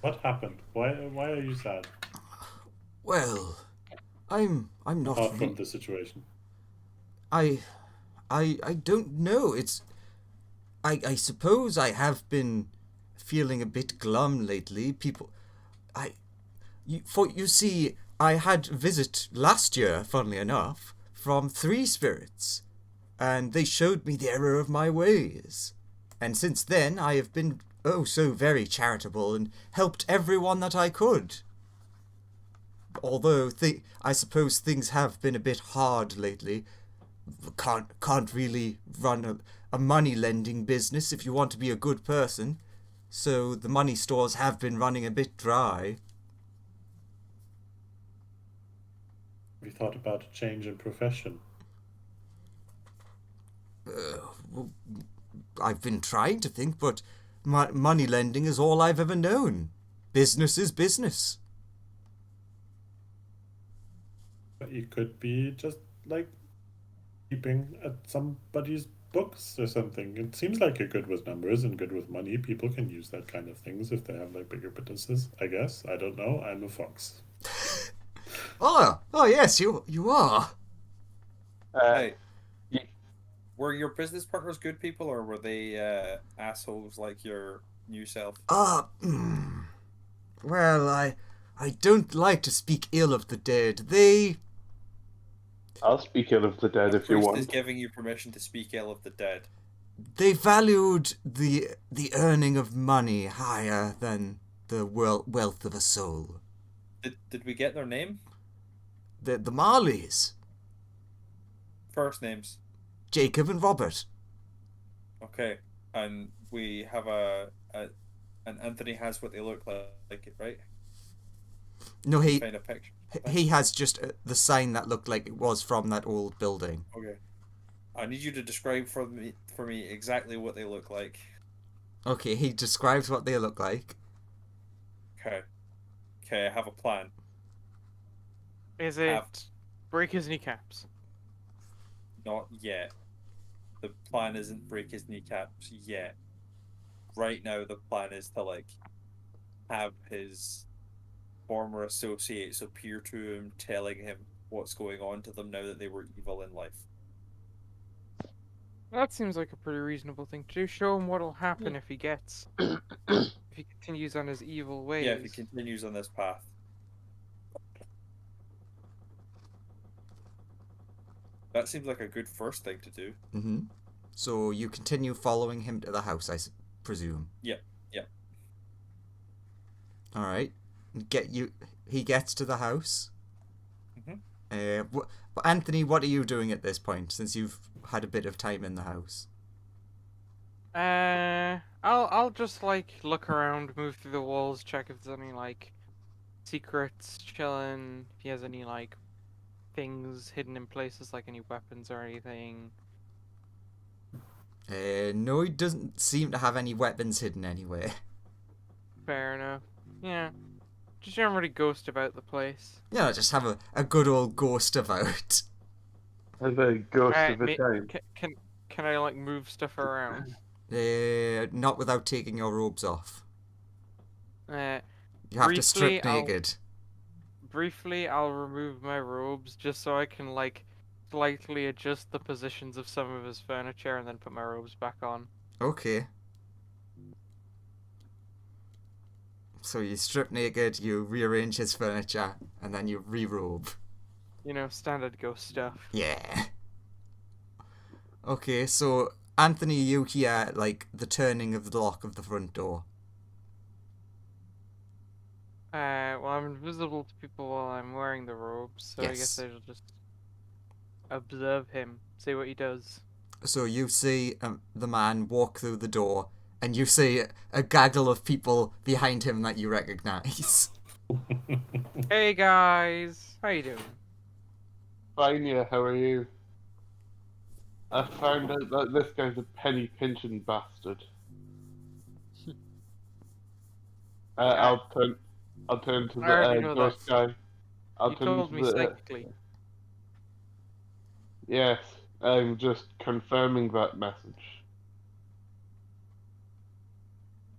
What happened? Why are you sad? Well, I'm not. Apart from the situation. I don't know. I suppose I have been feeling a bit glum lately. You see, I had visit last year, funnily enough, from 3 spirits, and they showed me the error of my ways. And since then, I have been oh so very charitable and helped everyone that I could. Although I suppose things have been a bit hard lately. Can't really run a money lending business if you want to be a good person. So the money stores have been running a bit dry. We thought about a change in profession. Well, I've been trying to think, but money lending is all I've ever known. Business is business. But you could be just like keeping at somebody's books or something. It seems like you're good with numbers and good with money. People can use that kind of things if they have like bigger businesses, I guess. I don't know. I'm a fox. Oh yes, you are. Hey, were your business partners good people, or were they assholes like your new self? Well, I don't like to speak ill of the dead. I'll speak ill of the dead if you Priest want. is giving you permission to speak ill of the dead. They valued the earning of money higher than the wealth of a soul. Did we get their name? The Marleys, First names. Jacob and Robert. Okay, and we have and Anthony has what they look like, right? No, he Find a picture. has just the sign that looked like it was from that old building. Okay. I need you to describe for me exactly what they look like. Okay, he describes what they look like. Okay. Okay, I have a plan. Is it break his kneecaps? Not yet. The plan isn't break his kneecaps yet. Right now, the plan is to have his former associates appear to him, telling him what's going on to them now that they were evil in life. That seems like a pretty reasonable thing to do. Show him what'll happen if he gets, if he continues on his evil ways. Yeah, if he continues on this path. That seems like a good first thing to do. Mm-hmm. So you continue following him to the house, I presume. Yeah. All right. He gets to the house. Mm-hmm. Anthony, what are you doing at this point, since you've had a bit of time in the house? I'll just look around, move through the walls, check if there's any secrets chilling, if he has any things hidden in places, like any weapons or anything. No, he doesn't seem to have any weapons hidden anywhere. Fair enough. Yeah. Just generally ghost about the place. Yeah, just have a good old ghost about. As a ghost of a time. Can I move stuff around? Not without taking your robes off. You have to Briefly, strip naked. Briefly, I'll remove my robes just so I can slightly adjust the positions of some of his furniture and then put my robes back on. Okay. So you strip naked, you rearrange his furniture, and then you re-robe. You know, standard ghost stuff. Yeah. Okay, so Anthony, you hear like the turning of the lock of the front door. Well, I'm invisible to people while I'm wearing the robes, so I guess Yes. I shall just observe him, see what he does. So you see the man walk through the door, and you see a gaggle of people behind him that you recognize. Hey guys, how you doing? Fine, yeah, how are you? I found out that this guy's a penny pinching bastard. Yeah. I'll turn to I already the know ghost that. guy. I'll You turn told to me the psychically. yes. I'm just confirming that message.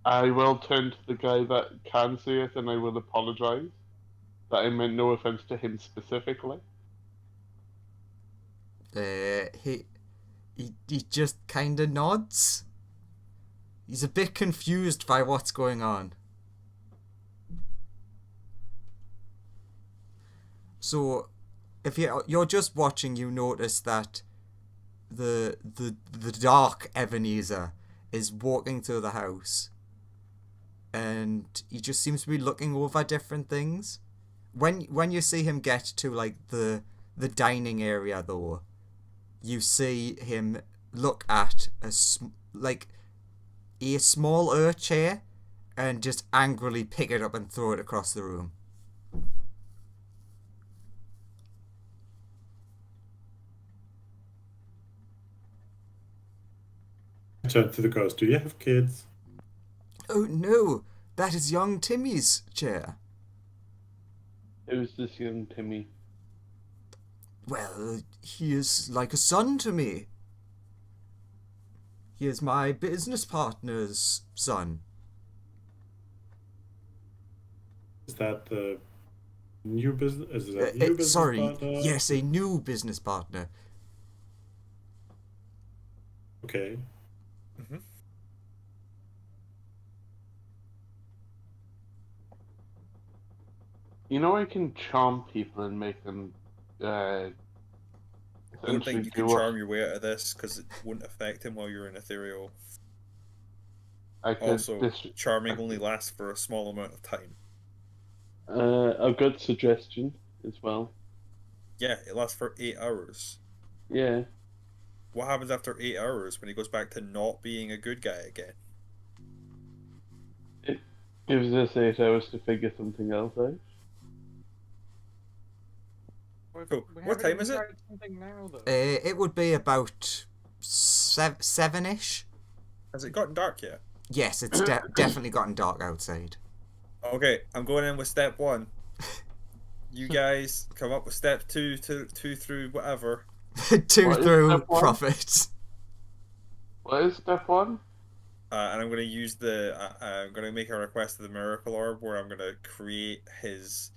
I will turn to the guy that can see it, and I will apologize that I meant no offense to him specifically. He just kind of nods. He's a bit confused by what's going on. So, if you're just watching, you notice that the dark Ebenezer is walking through the house, and he just seems to be looking over different things. When you see him get to like the dining area, though, you see him look at a smaller chair and just angrily pick it up and throw it across the room. I turn to the ghost. Do you have kids? Oh no, that is young Timmy's chair. Who's this young Timmy? Well, he is like a son to me. He is my business partner's son. Is that the new business? Is that new business Sorry, partner? yes, a new business partner. Okay. You know I can charm people and make them I don't think you do can what charm your way out of this because it won't affect him while you're in ethereal. I could Also, charming only lasts for a small amount of time. a good suggestion as well. Yeah, it lasts for 8 hours. Yeah. What happens after 8 hours when he goes back to not being a good guy again? It gives us 8 hours to figure something else out. Cool. What time is it? Now, though. It would be about 7-ish. Has it gotten dark yet? Yes, it's definitely gotten dark outside. Okay, I'm going in with step 1. You guys come up with step 2 through whatever. 2 What is through step one? profit. What is step 1? And I'm going to use I'm going to make a request to the Miracle Orb where I'm going to create his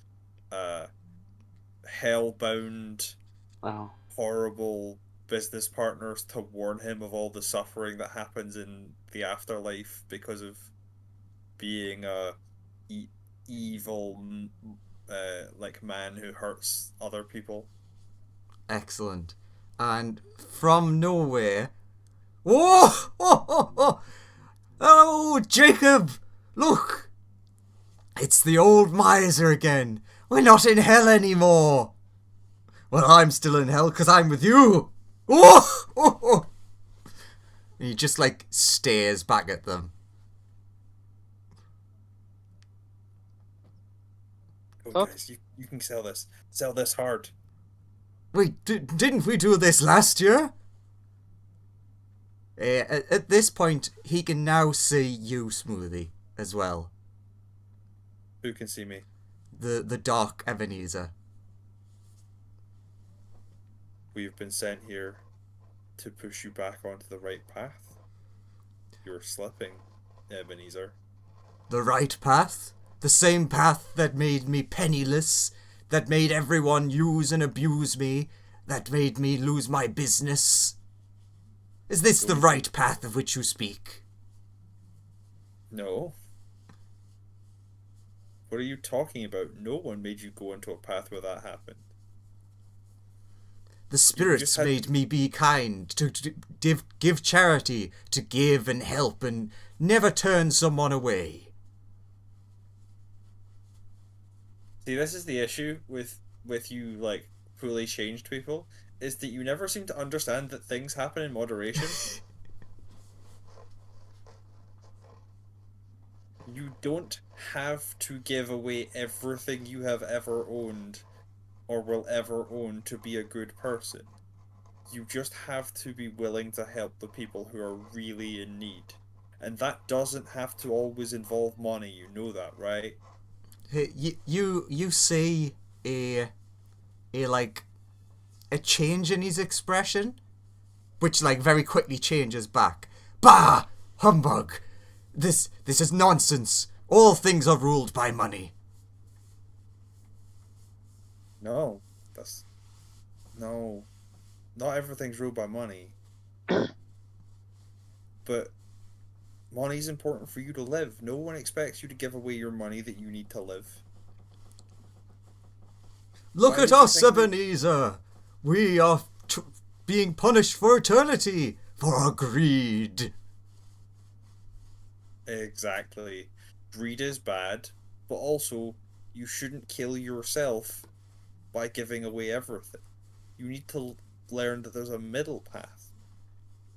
hellbound, Oh. horrible business partners to warn him of all the suffering that happens in the afterlife because of being a evil like man who hurts other people. Excellent. And from nowhere... Oh! Oh, Jacob! Look! It's the old miser again. We're not in hell anymore. Well, I'm still in hell because I'm with you. Oh! And he just, like, stares back at them. Oh, guys, you can sell this. Sell this hard. Wait, didn't we do this last year? At this point, he can now see you, Smoothie, as well. Who can see me? The dark Ebenezer. We've been sent here to push you back onto the right path. You're slipping, Ebenezer. The right path? The same path that made me penniless, that made everyone use and abuse me, that made me lose my business? Is this the right path of which you speak? No. What are you talking about? No one made you go into a path where that happened. The spirits made me be kind, to give charity, to give and help, and never turn someone away. See, this is the issue with you, like, fully changed people, is that you never seem to understand that things happen in moderation. You don't have to give away everything you have ever owned or will ever own to be a good person. You just have to be willing to help the people who are really in need. And that doesn't have to always involve money, you know that, right? You see a change in his expression, which like very quickly changes back. Bah! Humbug! This is nonsense. All things are ruled by money. No. Not everything's ruled by money. But money's important for you to live. No one expects you to give away your money that you need to live. Look Why at did you us, think Ebenezer! We are being punished for eternity for our greed. Exactly. Greed is bad, but also you shouldn't kill yourself by giving away everything. You need to learn that there's a middle path,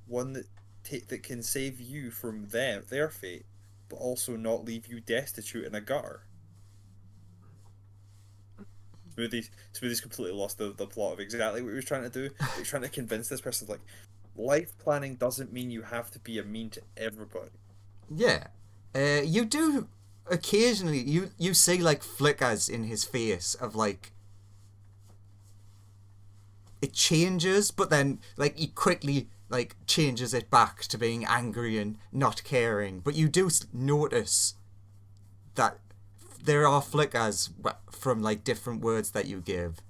one that can save you from their fate, but also not leave you destitute in a gutter. Smoothie's completely lost the plot of exactly what he was trying to do. He was trying to convince this person, like, life planning doesn't mean you have to be mean to everybody. Yeah. You do occasionally, you see like flickers in his face of like, it changes, but then like he quickly like changes it back to being angry and not caring. But you do notice that there are flickers from like different words that you give.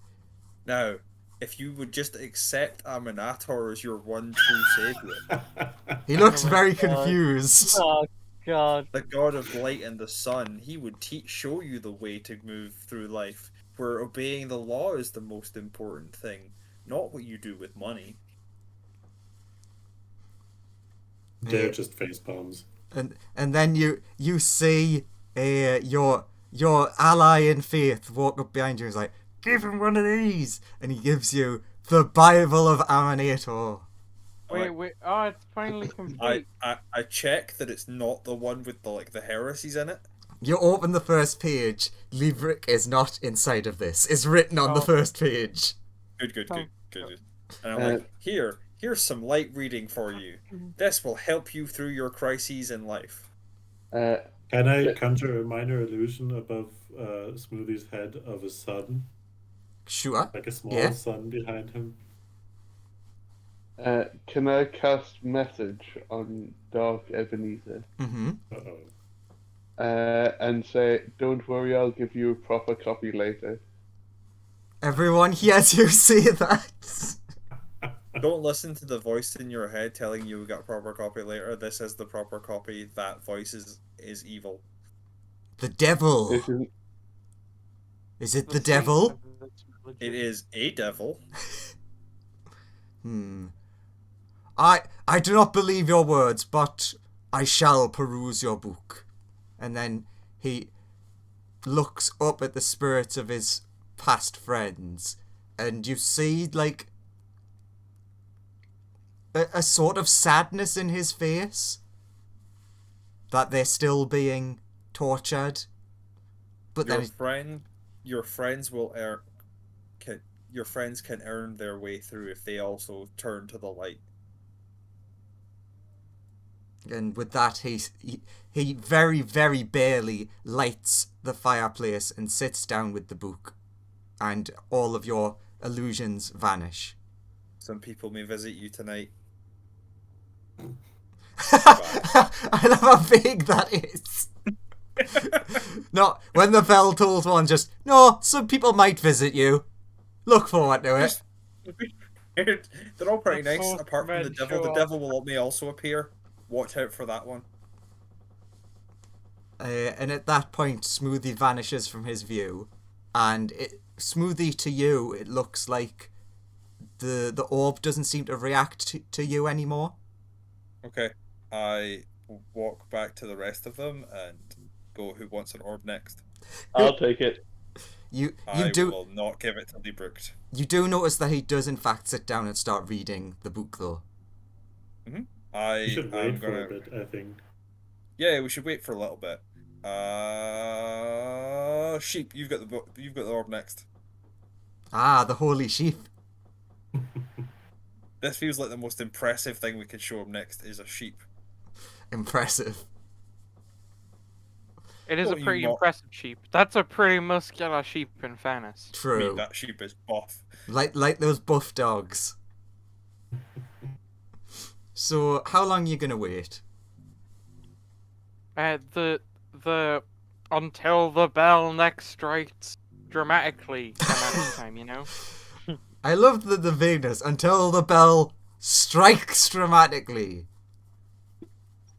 Now, if you would just accept Aminator as your one true savior, He looks very confused. Oh God! the god of light and the sun, he would show you the way to move through life, where obeying the law is the most important thing, not what you do with money. They're just face palms. And then you see your ally in faith walk up behind you and is like, give him one of these, and he gives you the Bible of Aminator. Wait. Oh, it's finally complete. I check that it's not the one with the heresies in it. You open the first page. Liverick is not inside of this. It's written on the first page. Good. And I'm like, here's some light reading for you. This will help you through your crises in life. Can I conjure a minor illusion above Smoothie's head of a sun? Sure. Like a small sun behind him? Can I cast message on Dark Ebenezer? Mm-hmm. Uh-oh. And say, don't worry, I'll give you a proper copy later. Everyone hears you say that. Don't listen to the voice in your head telling you we got a proper copy later. This is the proper copy. That voice is evil. The devil. Is it the devil? It is a devil. I do not believe your words, but I shall peruse your book. And then he looks up at the spirits of his past friends, and you see, like, a sort of sadness in his face that they're still being tortured. But your friends can earn their way through if they also turn to the light. And with that, he very, very barely lights the fireplace and sits down with the book, and all of your illusions vanish. Some people may visit you tonight. I love how vague that is. No, when the bell tolls one, just, no, some people might visit you. Look forward to it. They're all pretty nice, Both apart from the men devil. show The up. devil may also appear. Watch out for that one. And at that point, Smoothie vanishes from his view, and Smoothie, to you, it looks like the orb doesn't seem to react to you anymore. Okay. I walk back to the rest of them and go, who wants an orb next? I'll take it. You I do will not give it to Liebrecht. you do notice that he does in fact sit down and start reading the book though. We should wait for a bit, I think. Yeah, we should wait for a little bit. Sheep, you've got the orb next. Ah, the holy sheep. This feels like the most impressive thing we could show him next is a sheep. Impressive. It is Oh, a you pretty mock. impressive sheep. That's a pretty muscular sheep, in fairness. I True. mean, that sheep is buff. Like those buff dogs. So, how long are you gonna wait? The until the bell next strikes dramatically amount of time, you know? I love the vagueness. Until the bell strikes dramatically.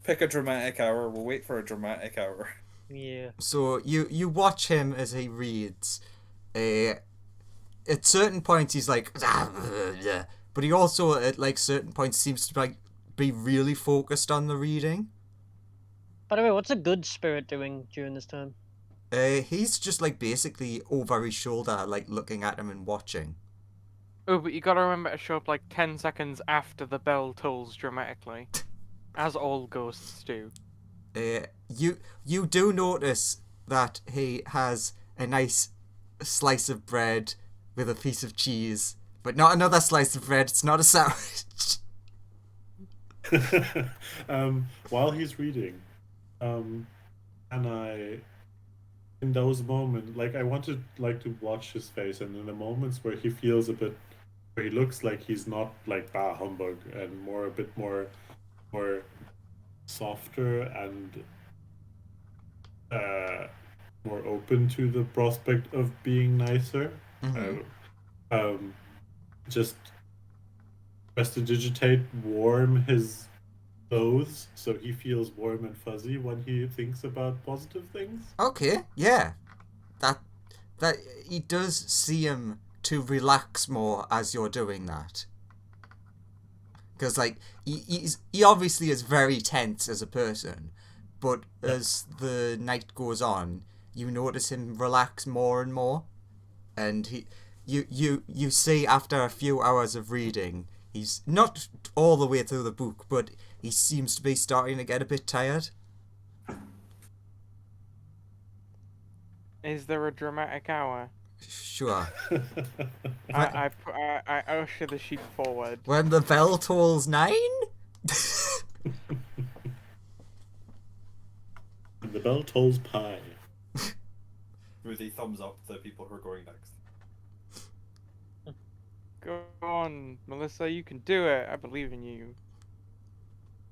Pick a dramatic hour. We'll wait for a dramatic hour. Yeah. So you watch him as he reads. At certain points he's like, but he also at like certain points seems to like be really focused on the reading. By the way, what's a good spirit doing during this time? He's just like basically over his shoulder, like looking at him and watching. Oh, but you gotta remember to show up like 10 seconds after the bell tolls dramatically. As all ghosts do. You do notice that he has a nice slice of bread with a piece of cheese, but not another slice of bread. It's not a sandwich. While he's reading, and I, in those moments, like I wanted like to watch his face, and in the moments where he feels a bit, where he looks like he's not like bah humbug, and a bit more softer and more open to the prospect of being nicer. Mhm. Just prestidigitate, warm his clothes so he feels warm and fuzzy when he thinks about positive things. Okay, yeah, that he does seem to relax more as you're doing that. Because like he obviously is very tense as a person, but as the night goes on, you notice him relax more and more, and you see after a few hours of reading, he's not all the way through the book, but he seems to be starting to get a bit tired. Is there a dramatic hour? Sure. I usher the sheep forward. When the bell tolls 9? And the bell tolls pie. Ruthie, thumbs up the people who are going next. Go on, Melissa, you can do it. I believe in you.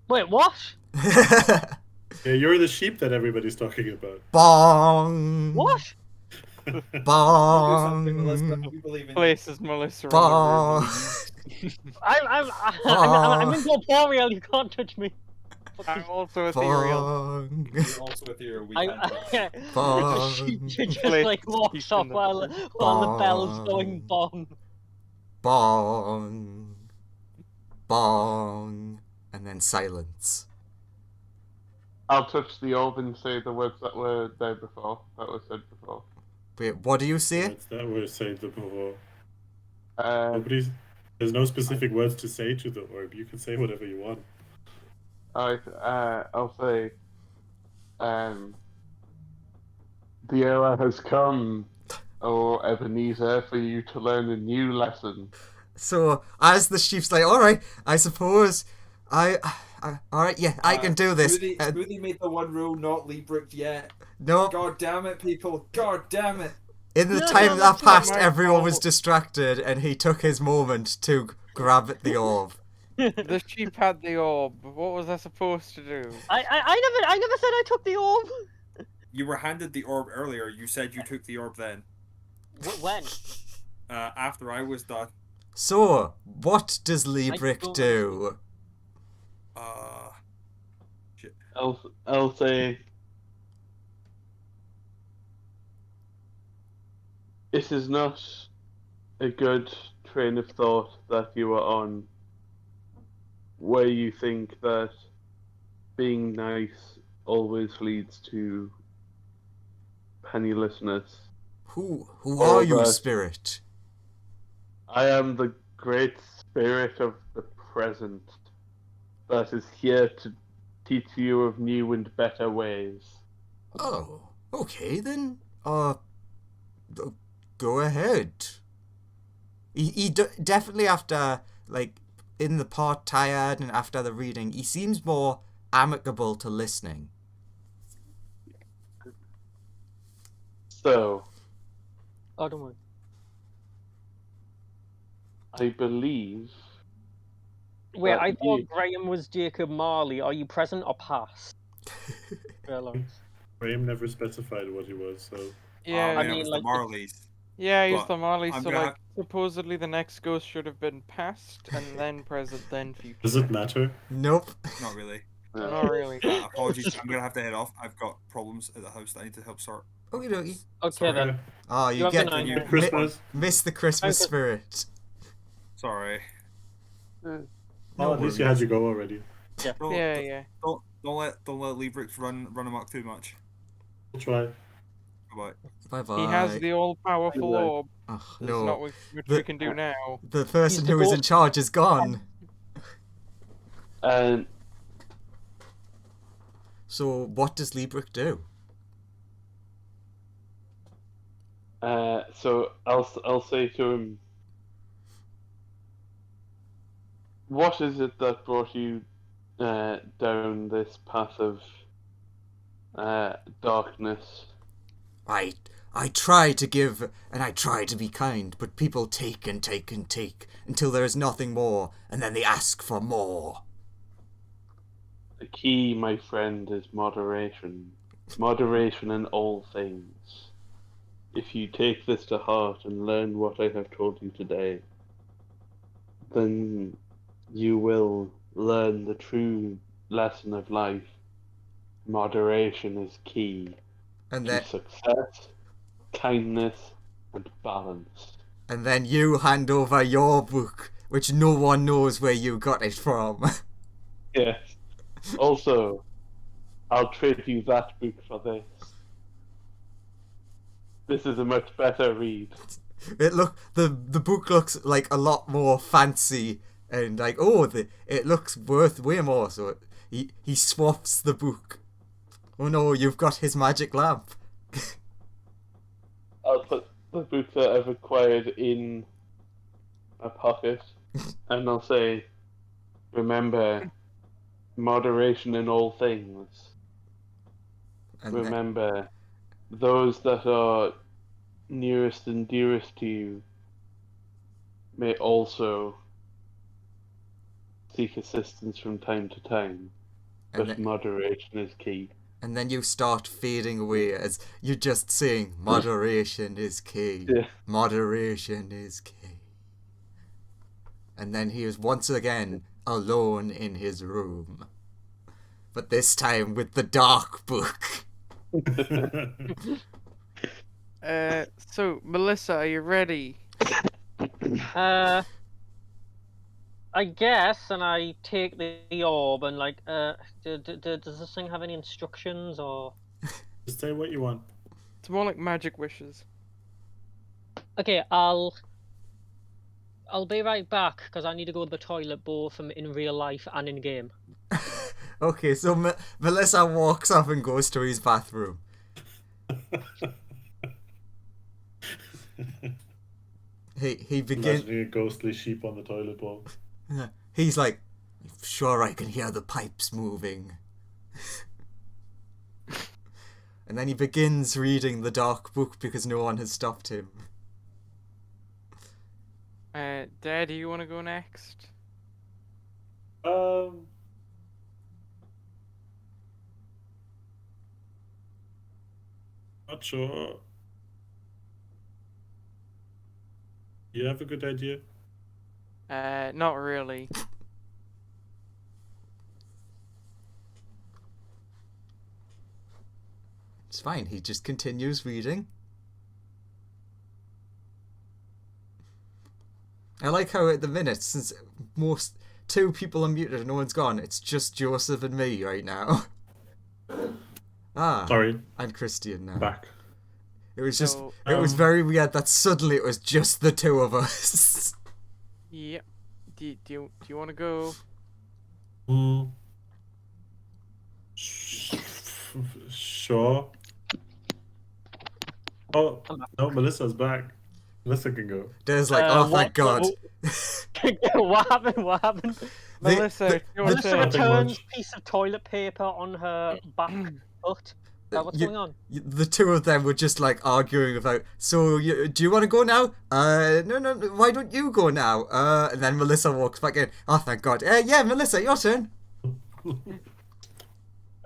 Wait, what? Yeah, you're the sheep that everybody's talking about. Bong! What? Bong! We believe in Places Melissa in the Bong! room. I'm incorporeal. You can't touch me. I'm also ethereal. Bong! you. Also with your we can't. Bong! She just Place like walks sheep off in the while the bell's going bong. Bong! Bong! And then silence. I'll touch the orb and say the words that were there before, that were said before. Wait, what do you say? That's that was said before. Um, There's no specific words to say to the orb. You can say whatever you want. I'll say, the hour has come, O Ebenezer, for you to learn a new lesson. So, as the sheep's like, alright, I suppose, alright, yeah, I can do this. Ruthie made the one rule, not Liebrecht yet. No, God damn it, people. God damn it. in the No, time no, that that's not passed, my everyone was fault. distracted, and he took his moment to grab at the orb. The sheep had the orb. What was I supposed to do? I never said I took the orb. You were handed the orb earlier. You said you took the orb then. When? After I was done. So, what does Liebrecht don't- do? Shit. I'll say, this is not a good train of thought that you were on, where you think that being nice always leads to pennilessness. Who Or are you, that spirit? I am the great spirit of the present that is here to teach you of new and better ways. Oh, okay then. Go ahead. Definitely after, like, in the part tired and after the reading, he seems more amicable to listening. So, Oh, don't worry. I believe. Wait, that I thought you- Graham was Jacob Marley. Are you present or past? Realize. Graham never specified what he was, so Yeah, I It mean, was like, the Marleys. yeah, he's but the Marley. I'm So gonna like, supposedly the next ghost should have been past, and then present, then future. does it matter? Nope. Not really. Not really. Apologies, I'm gonna have to head off. I've got problems at the house that I need to help sort. Okie dokie. okay then. Oh, You you have get the nine. You- Merry Christmas. miss the Christmas Okay. spirit. Sorry. Oh, at least you had your go already. Don't, Yeah. don't let Leverix run amok too much. We'll try. Bye. Bye bye. He has the all-powerful Right. orb. Oh, There's no. not much The- we can do now. The person the who is in ghost. charge is gone. And So what does Liebrecht do? so I'll say to him, what is it that brought you down this path of darkness? I try to give and I try to be kind, but people take and take and take until there is nothing more, and then they ask for more. The key, my friend, is moderation. Moderation in all things. If you take this to heart and learn what I have told you today, then you will learn the true lesson of life. Moderation is key And to then success, kindness, and balance. and then you hand over your book, which no one knows where you got it from. Yes. Also, I'll trade you that book for this. This is a much better read. The book looks like a lot more fancy and like it looks worth way more. So he swaps the book. Oh no, you've got his magic lamp. I'll put the book that I've acquired in my pocket, and I'll say, remember, moderation in all things. And then, Remember, those that are nearest and dearest to you may also seek assistance from time to time, and but then, moderation is key. and then you start fading away as you're just saying, moderation is key. Yeah. Moderation is key. And then he is once again alone in his room. But this time with the dark book. So Melissa, are you ready? I guess, and I take the orb and like, does this thing have any instructions or? Just say what you want. It's more like magic wishes. Okay, I'll be right back because I need to go to the toilet both in real life and in game. Okay, so Melissa walks off and goes to his bathroom. He begins. Imagining a ghostly sheep on the toilet bowl. He's like, sure I can hear the pipes moving. And then he begins reading the dark book because no one has stopped him. Dad, do you want to go next? Not sure. You have a good idea? Not really. It's fine, he just continues reading. I like how at the minute, since most 2 people are muted and no one's gone, it's just Joseph and me right now. Sorry, and Christian now. back. It was just, So, it was very weird that suddenly it was just the 2 of us. yeah. Do you want to go? Sure. Oh, no, Melissa's back. Melissa can go. There's like, oh, thank God. What happened? What happened? Melissa, Melissa Nothing returns much. piece of toilet paper on her back foot. What's going on? The 2 of them were just like arguing about, so do you want to go now? No, why don't you go now? And then Melissa walks back in. Oh, thank God. Yeah, Melissa, your turn.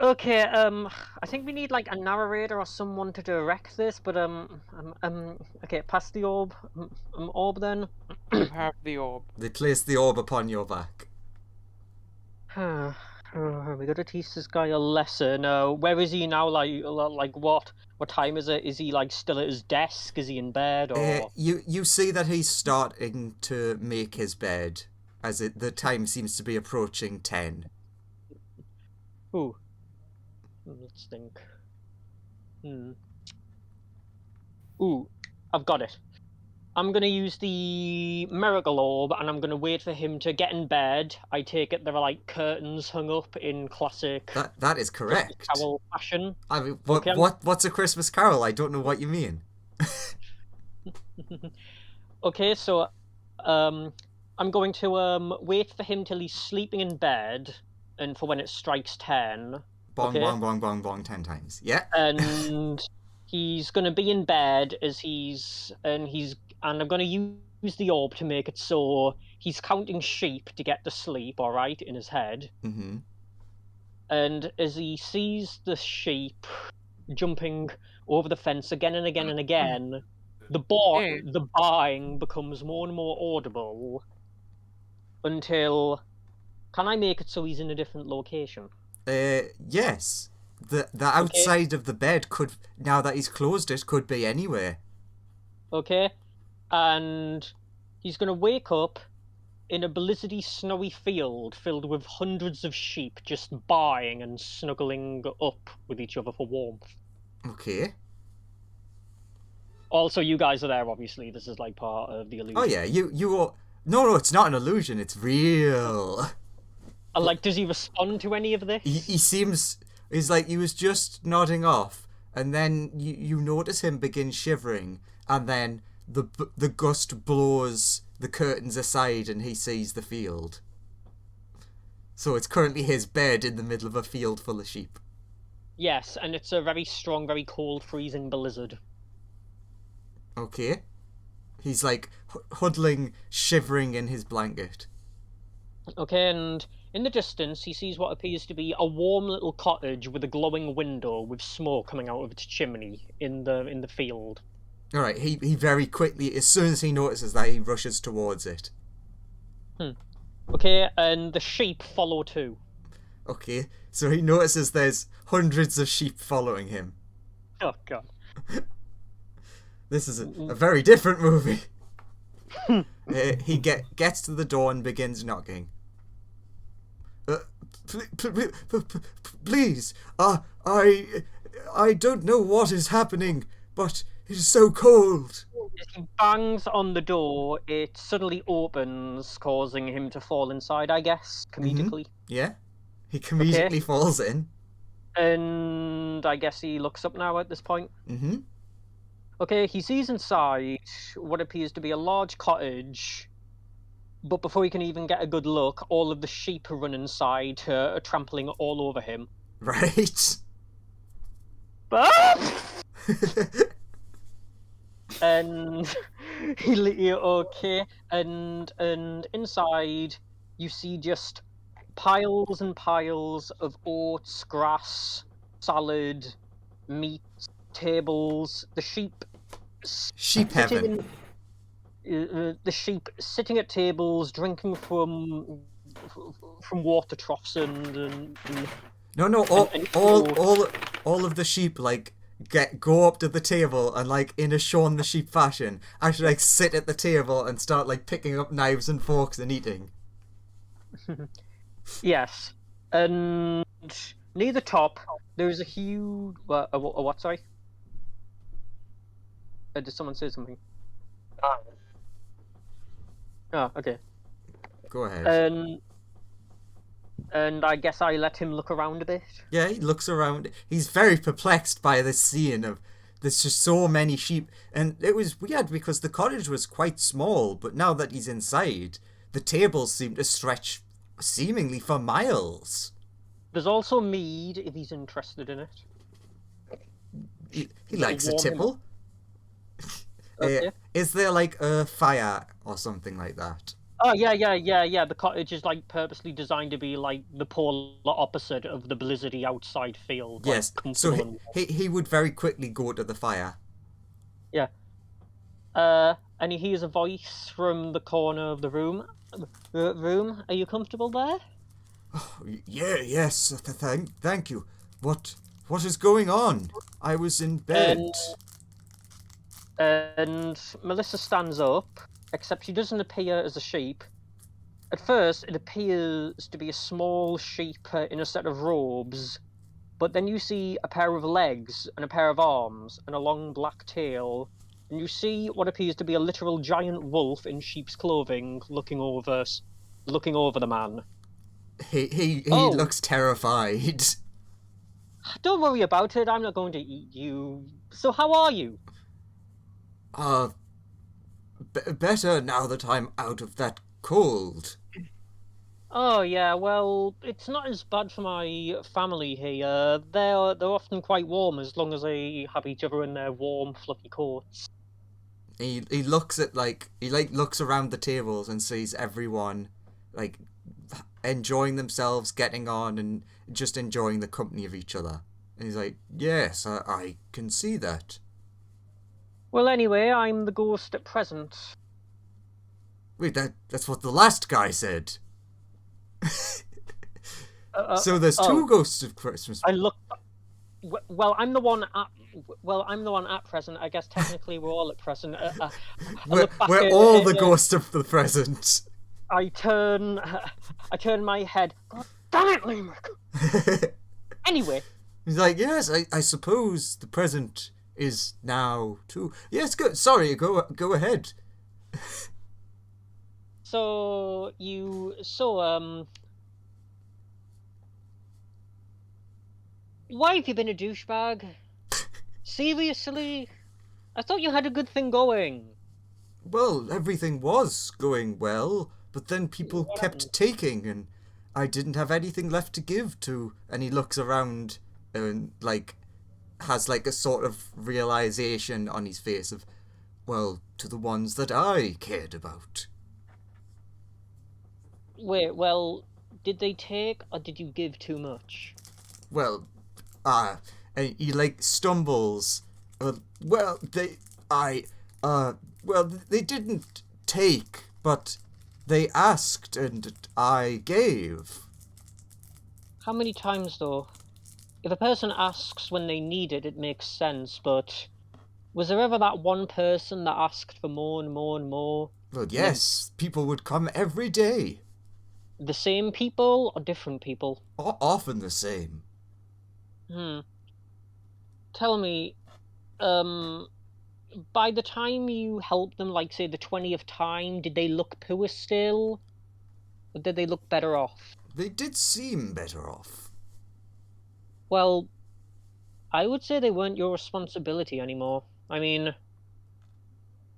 Okay, I think we need like a narrator or someone to direct this, but okay, pass the orb. Orb then. you have the orb. They place the orb upon your back. We gotta teach this guy a lesson. Where is he now? Like what? What time is it? Is he like still at his desk? Is he in bed? Or You see that he's starting to make his bed, as the time seems to be approaching 10. Ooh. Let's think. Ooh, I've got it. I'm going to use the miracle orb and I'm going to wait for him to get in bed. I take it there are like curtains hung up in classic That is correct. Carol fashion. I mean, Okay, what's a Christmas Carol? I don't know what you mean. Okay, so I'm going to wait for him till he's sleeping in bed and for when it strikes 10. Bong, Okay. bong, bong, bong, bong, 10 times. Yeah. And he's going to be in bed as and I'm going to use the orb to make it so he's counting sheep to get to sleep, all right, in his head. Mm-hmm. And as he sees the sheep jumping over the fence again and again and again, the baaing becomes more and more audible until... Can I make it so he's in a different location? Yes. The outside of the bed could, now that he's closed it, could be anywhere. Okay? And he's going to wake up in a blizzardy, snowy field filled with hundreds of sheep just baaing and snuggling up with each other for warmth. Okay. Also, you guys are there, obviously. This is like part of the illusion. Oh yeah, you all... No, it's not an illusion, it's real. And like, does he respond to any of this? He seems... He's like, he was just nodding off, and then you notice him begin shivering, and then the gust blows the curtains aside and he sees the field. So it's currently his bed in the middle of a field full of sheep. Yes, and it's a very strong, very cold, freezing blizzard. Okay. He's like huddling, shivering in his blanket. Okay, and in the distance he sees what appears to be a warm little cottage with a glowing window with smoke coming out of its chimney in the field. Alright, he very quickly, as soon as he notices that, he rushes towards it. Okay, and the sheep follow too. Okay, so he notices there's hundreds of sheep following him. Oh god. This is a very different movie. He gets to the door and begins knocking. Please, I don't know what is happening, but it is so cold. As he bangs on the door, it suddenly opens, causing him to fall inside, I guess, comedically. Yeah, he comedically falls in. And I guess he looks up now at this point. Mm-hmm. Okay, he sees inside what appears to be a large cottage, but before he can even get a good look, all of the sheep run inside, trampling all over him. Right. But... and and inside you see just piles and piles of oats, grass, salad, meat, tables, the sheep heaven. The sheep sitting at tables drinking from water troughs and No, all of the sheep, like, go up to the table and, like, in a Shaun the Sheep fashion, actually, like, sit at the table and start, like, picking up knives and forks and eating. Yes. And near the top, there is a huge... what, sorry? Did someone say something? Oh, okay. Go ahead. And I guess I let him look around a bit. Yeah, he looks around. He's very perplexed by this scene of there's just so many sheep. And it was weird because the cottage was quite small, but now that he's inside, the tables seem to stretch seemingly for miles. There's also mead, if he's interested in it. He likes a warm him tipple. Okay. Is there like a fire or something like that? Oh, yeah. The cottage is, like, purposely designed to be, like, the polar opposite of the blizzardy outside field. Like, Yes, so comfortable he would very quickly go to the fire. Yeah. And he hears a voice from the corner of the room. Room, are you comfortable there? Oh, yes, thank you. What is going on? I was in bed. And Melissa stands up, except she doesn't appear as a sheep. At first, it appears to be a small sheep in a set of robes, but then you see a pair of legs and a pair of arms and a long black tail, and you see what appears to be a literal giant wolf in sheep's clothing looking over the man. He looks terrified. Don't worry about it, I'm not going to eat you. So how are you? Better now that I'm out of that cold. Oh yeah, well, it's not as bad for my family here. They're often quite warm as long as they have each other in their warm, fluffy coats. He looks at looks around the tables and sees everyone like enjoying themselves, getting on, and just enjoying the company of each other. And he's like, "Yes, I can see that." Well, anyway, I'm the ghost at present. Wait, that's what the last guy said. So there's two ghosts of Christmas. I look. Well, I'm the one at present. I guess technically we're all at present. We're all the ghost of the present. I turn my head. God damn it, Limerick! Anyway. He's like, yes, I suppose the present is now too. Yes, good. Sorry, go ahead. Why have you been a douchebag? Seriously? I thought you had a good thing going. Well, everything was going well, but then people kept taking, and I didn't have anything left to give to. And he looks around and, like, has, like, a sort of realization on his face of, well, to the ones that I cared about. Wait, well, did they take, or did you give too much? Well, and he, like, stumbles. Well, they didn't take, but they asked, and I gave. How many times, though? If a person asks when they need it, it makes sense, but was there ever that one person that asked for more and more and more? Well, yes, people would come every day. The same people or different people? Often the same. Tell me, by the time you helped them, like, say, the 20th time, did they look poor still? Or did they look better off? They did seem better off. Well, I would say they weren't your responsibility anymore. I mean,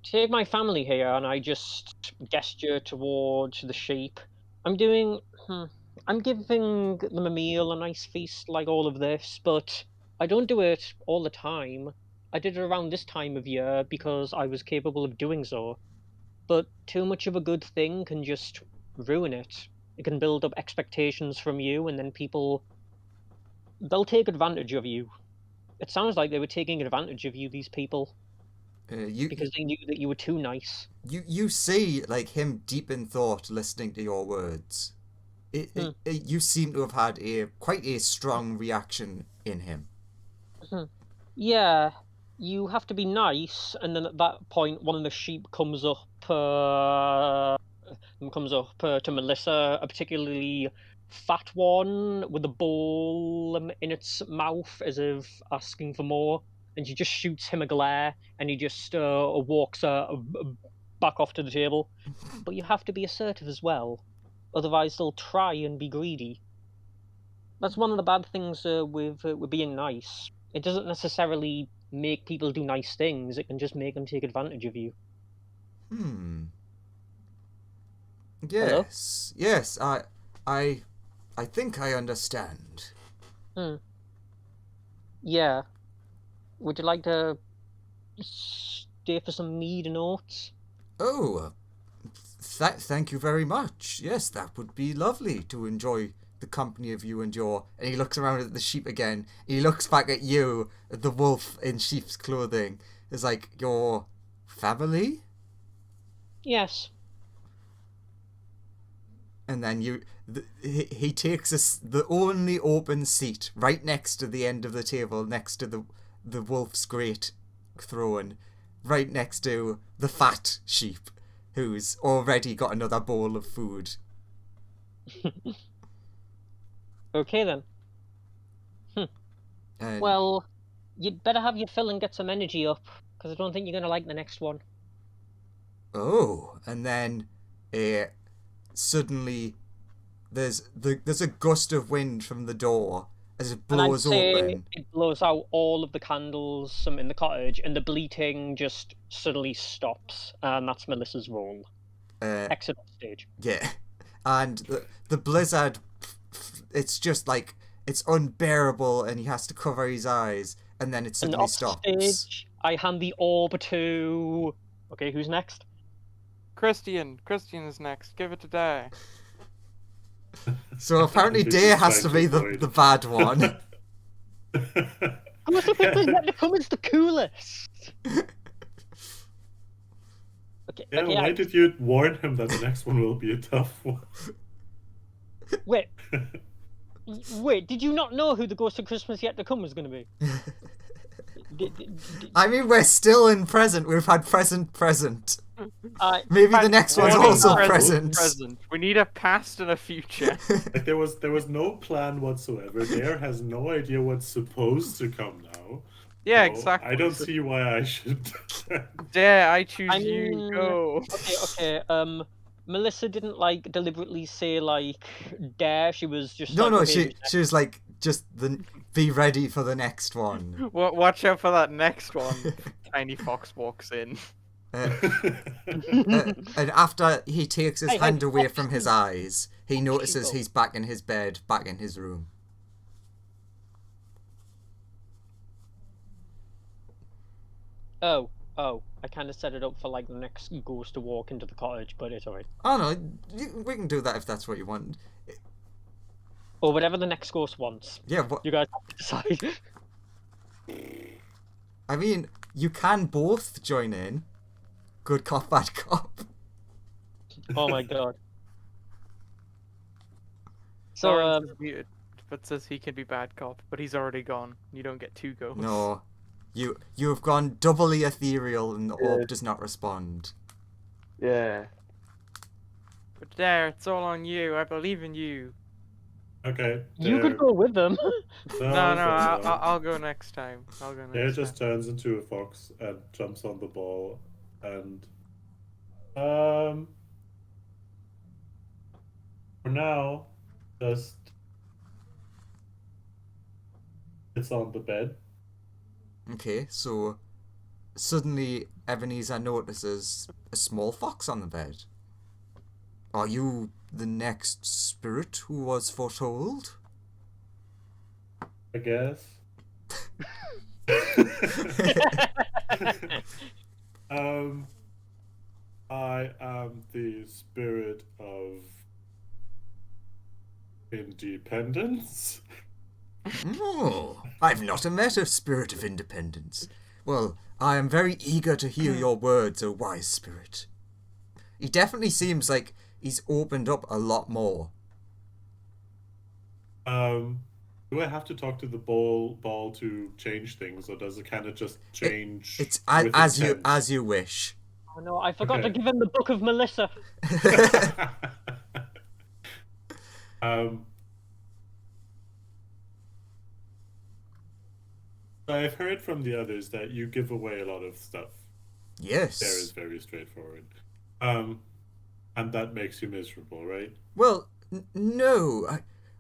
take my family here, and I just gesture towards the sheep. I'm giving them a meal, a nice feast like all of this, but I don't do it all the time. I did it around this time of year because I was capable of doing so. But too much of a good thing can just ruin it. It can build up expectations from you, and then they'll take advantage of you. It sounds like they were taking advantage of you, these people. Because they knew that you were too nice. You see, like, him deep in thought listening to your words. You seem to have had quite a strong reaction in him. Yeah, you have to be nice, and then at that point, one of the sheep comes up to Melissa, a particularly fat one with a bowl in its mouth, as if asking for more, and she just shoots him a glare, and he just walks back off to the table. But you have to be assertive as well, otherwise they'll try and be greedy. That's one of the bad things with being nice. It doesn't necessarily make people do nice things. It can just make them take advantage of you. Yes. Yes, I think I understand. Yeah. Would you like to stay for some mead and oats? Oh, thank you very much. Yes, that would be lovely to enjoy the company of you and your... And he looks around at the sheep again. He looks back at you, at the wolf in sheep's clothing. It's like, your family? Yes. And then he takes the only open seat right next to the end of the table, next to the wolf's great throne, right next to the fat sheep, who's already got another bowl of food. Okay then. And, Well, you'd better have your fill and get some energy up, because I don't think you're going to like the next one. oh, and then suddenly there's a gust of wind from the door as it blows and I'd say open. it blows out all of the candles in the cottage, and the bleating just suddenly stops, and that's Melissa's role. Exit off stage. Yeah, and the blizzard, it's just like, it's unbearable, and he has to cover his eyes, and then it And suddenly off stops. stage, I hand the orb to... Okay, who's next? Christian is next. Give it to Day. So apparently This Day is has to trying be to avoid. the bad one. What's the Christmas yet to come is the coolest. Okay, Yeah, okay, why did you warn him that the next one will be a tough one? Wait, did you not know who the Ghost of Christmas Yet to Come was going to be? I mean, we're still in present. We've had present. Maybe the But next one's Warning, also present, present. We need a past and a future. Like there was no plan whatsoever. Dare has no idea what's supposed to come now. Yeah, So exactly. I don't see why I should. Dare, I choose I you. mean, Go. Okay, Melissa didn't, like, deliberately say, like, dare, she was just No, like, no, okay, she was like, just be ready for the next one. Watch out for that next one. Tiny Fox walks in. And after he takes his Hey, hand away Fox. from his eyes, he notices go. he's back in his bed, back in his room. Oh, I kind of set it up for, like, the next ghost to walk into the cottage, but it's alright. Oh no, we can do that if that's what you want. Or whatever the next ghost wants. Yeah, what? You guys have to decide. I mean, you can both join in. Good cop, bad cop. Oh my god. So, Soren's muted, but says he can be bad cop, but he's already gone. You don't get two ghosts. No, you have gone doubly ethereal, and the orb does not respond. Yeah. But there, it's all on you. I believe in you. Okay. you could go with them. No, I'll go next time. I'll go next Dare time. just turns into a fox and jumps on the ball, and for now, just it's on the bed. Okay, so suddenly Ebenezer notices a small fox on the bed. Are you the next spirit who was foretold? I guess. I am the spirit of independence. Oh, I've not met a spirit of independence. Well, I am very eager to hear your words, O wise spirit. He definitely seems like he's opened up a lot more. Do I have to talk to the ball to change things, or does it kind of just change? It's with intent? as you wish. Oh no, I forgot to Okay. give him the Book of Melissa. um, I've heard from the others that you give away a lot of stuff. Yes. There is very straightforward. And that makes you miserable, right? Well, no.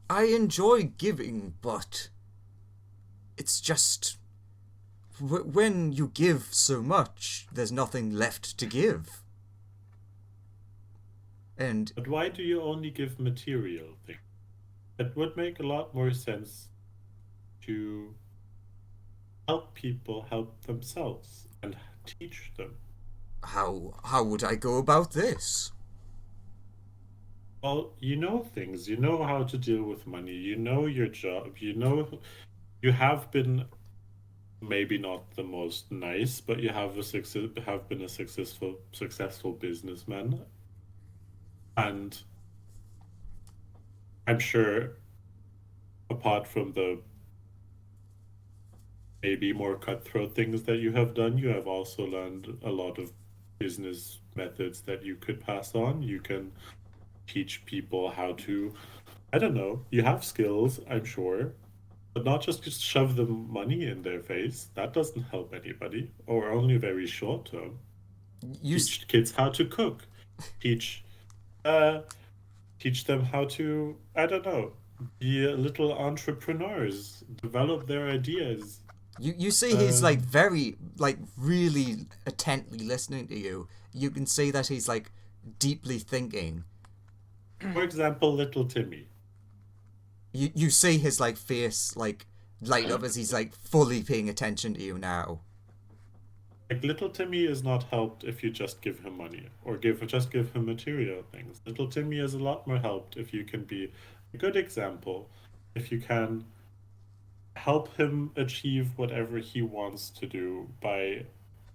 I enjoy giving, but it's just when you give so much, there's nothing left to give. And But why do you only give material things? It would make a lot more sense to help people help themselves and teach them. how would I go about this? Well, you know things. You know how to deal with money. You know your job. You know you have been maybe not the most nice, but you have been a successful businessman. And I'm sure apart from the maybe more cutthroat things that you have done, you have also learned a lot of business methods that you could pass on. You can teach people how to, I don't know, you have skills, I'm sure, but not just shove them money in their face. That doesn't help anybody, or only very short term. Teach kids how to cook. Teach them how to, I don't know, be little entrepreneurs, develop their ideas. You see he's like very, like really intently listening to you. You can see that he's like deeply thinking. For example, little Timmy. You see his like face like light up as he's like fully paying attention to you now. Like little Timmy is not helped if you just give him money or give him material things. Little Timmy is a lot more helped if you can be a good example, if you can help him achieve whatever he wants to do by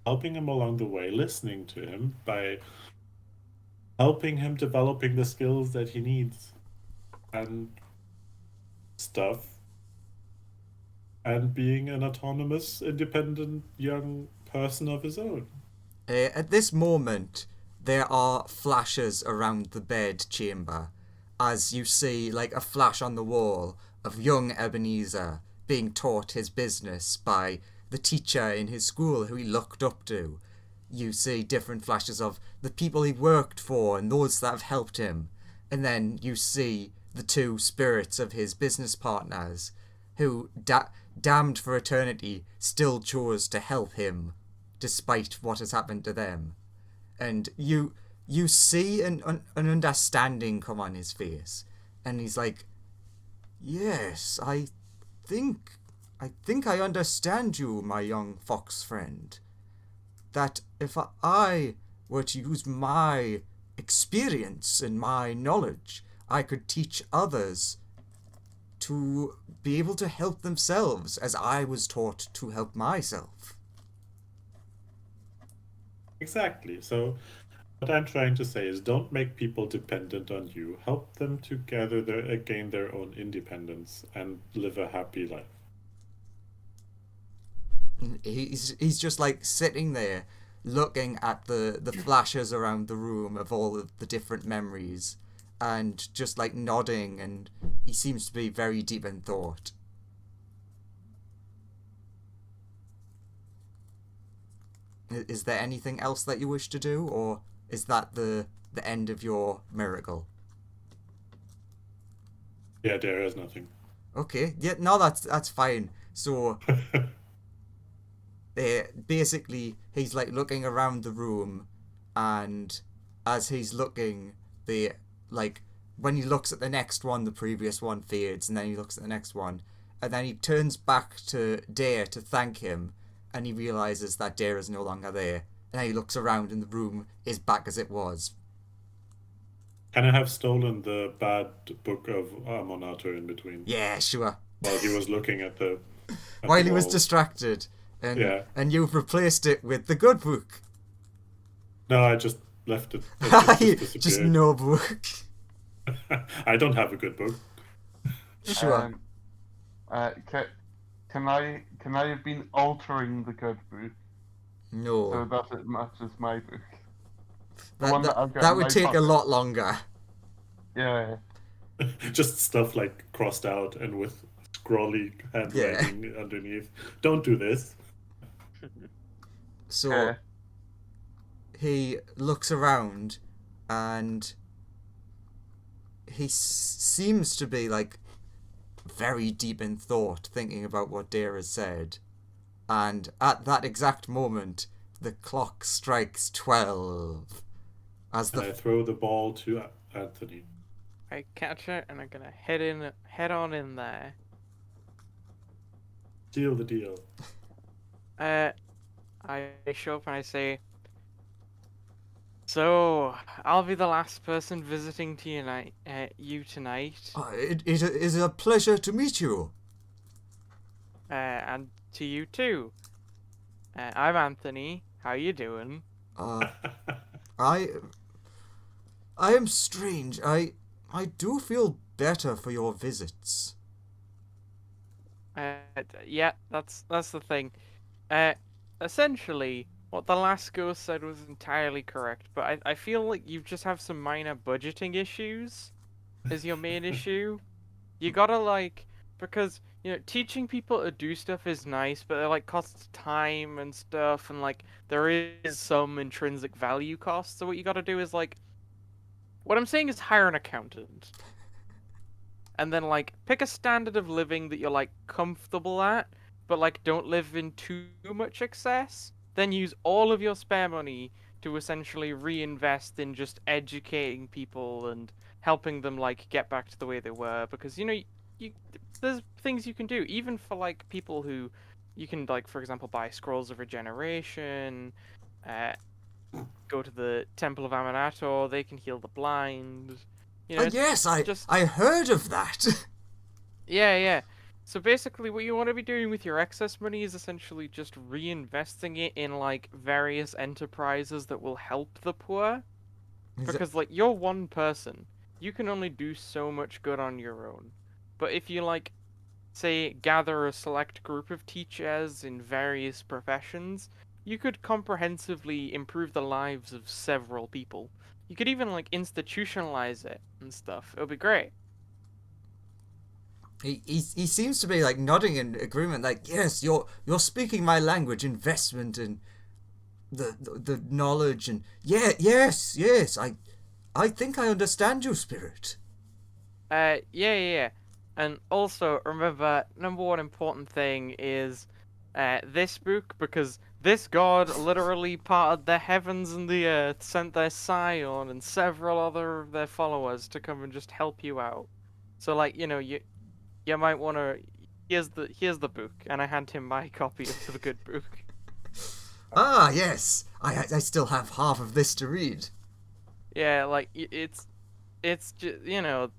helping him along the way, listening to him, by helping him developing the skills that he needs and stuff, and being an autonomous, independent young person of his own. At this moment, there are flashes around the bed chamber as you see like a flash on the wall of young Ebenezer being taught his business by the teacher in his school who he looked up to. You see different flashes of the people he worked for and those that have helped him. And then you see the two spirits of his business partners who, damned for eternity, still chose to help him despite what has happened to them. And you see an understanding come on his face. And he's like, yes, I think I understand you, my young fox friend. That if I were to use my experience and my knowledge, I could teach others to be able to help themselves as I was taught to help myself. Exactly. So what I'm trying to say is don't make people dependent on you. Help them to gain their own independence and live a happy life. He's just like sitting there looking at the flashes around the room of all of the different memories and just like nodding, and he seems to be very deep in thought. Is there anything else that you wish to do, or is that the end of your miracle? Yeah, there is nothing. Okay, yeah, no, that's fine. So basically he's like looking around the room, and as he's looking, like when he looks at the next one, the previous one fades, and then he looks at the next one, and then he turns back to Dare to thank him, and he realizes that Dare is no longer there, and then he looks around and the room is back as it was. Can I have stolen the bad book of Amonato in between? Yeah, sure. While he was looking at the while he was distracted, and yeah. And you've replaced it with the good book. No, I just left it. It just no book. I don't have a good book. Sure. Can I have been altering the good book so No. that it matches my book? The That, one that, I've got that in would my take a pocket. lot longer. Yeah. Just stuff like crossed out and with scrawly handwriting underneath. Don't do this. So Okay. he looks around and he seems to be like very deep in thought, thinking about what Dare has said. And at that exact moment, the clock strikes 12. As And I the throw the ball to Anthony. I catch it and I'm gonna head on in there. Seal the deal. I show up and I say, "So, I'll be the last person visiting to you tonight, it is a pleasure to meet you. and to you too. I'm Anthony. How you doing?" I am strange. I do feel better for your visits. Yeah, that's the thing. Essentially, what the last ghost said was entirely correct, but I feel like you just have some minor budgeting issues is your main issue. You gotta because teaching people to do stuff is nice, but it costs time and stuff, and there is some intrinsic value cost. So what you gotta do is what I'm saying is hire an accountant. And then pick a standard of living that you're comfortable at, but don't live in too much excess. Then use all of your spare money to essentially reinvest in just educating people and helping them get back to the way they were. Because you there's things you can do even for people who you can for example buy scrolls of regeneration, go to the Temple of Aminator, they can heal the blind. Yes, I heard of that. Yeah. So basically, what you want to be doing with your excess money is essentially just reinvesting it in various enterprises that will help the poor. Because you're one person, you can only do so much good on your own. But if you say gather a select group of teachers in various professions, you could comprehensively improve the lives of several people. You could even institutionalize it and stuff. It would be great. He seems to be nodding in agreement, yes, you're speaking my language, investment and the knowledge, and yes, I think I understand you, Spirit. Yeah. And also remember, number one important thing is this book, because this god literally parted the heavens and the earth, sent their scion and several other of their followers to come and just help you out. So you might want to. Here's the book, and I hand him my copy of the good book. Ah, yes, I still have half of this to read. Yeah, it's just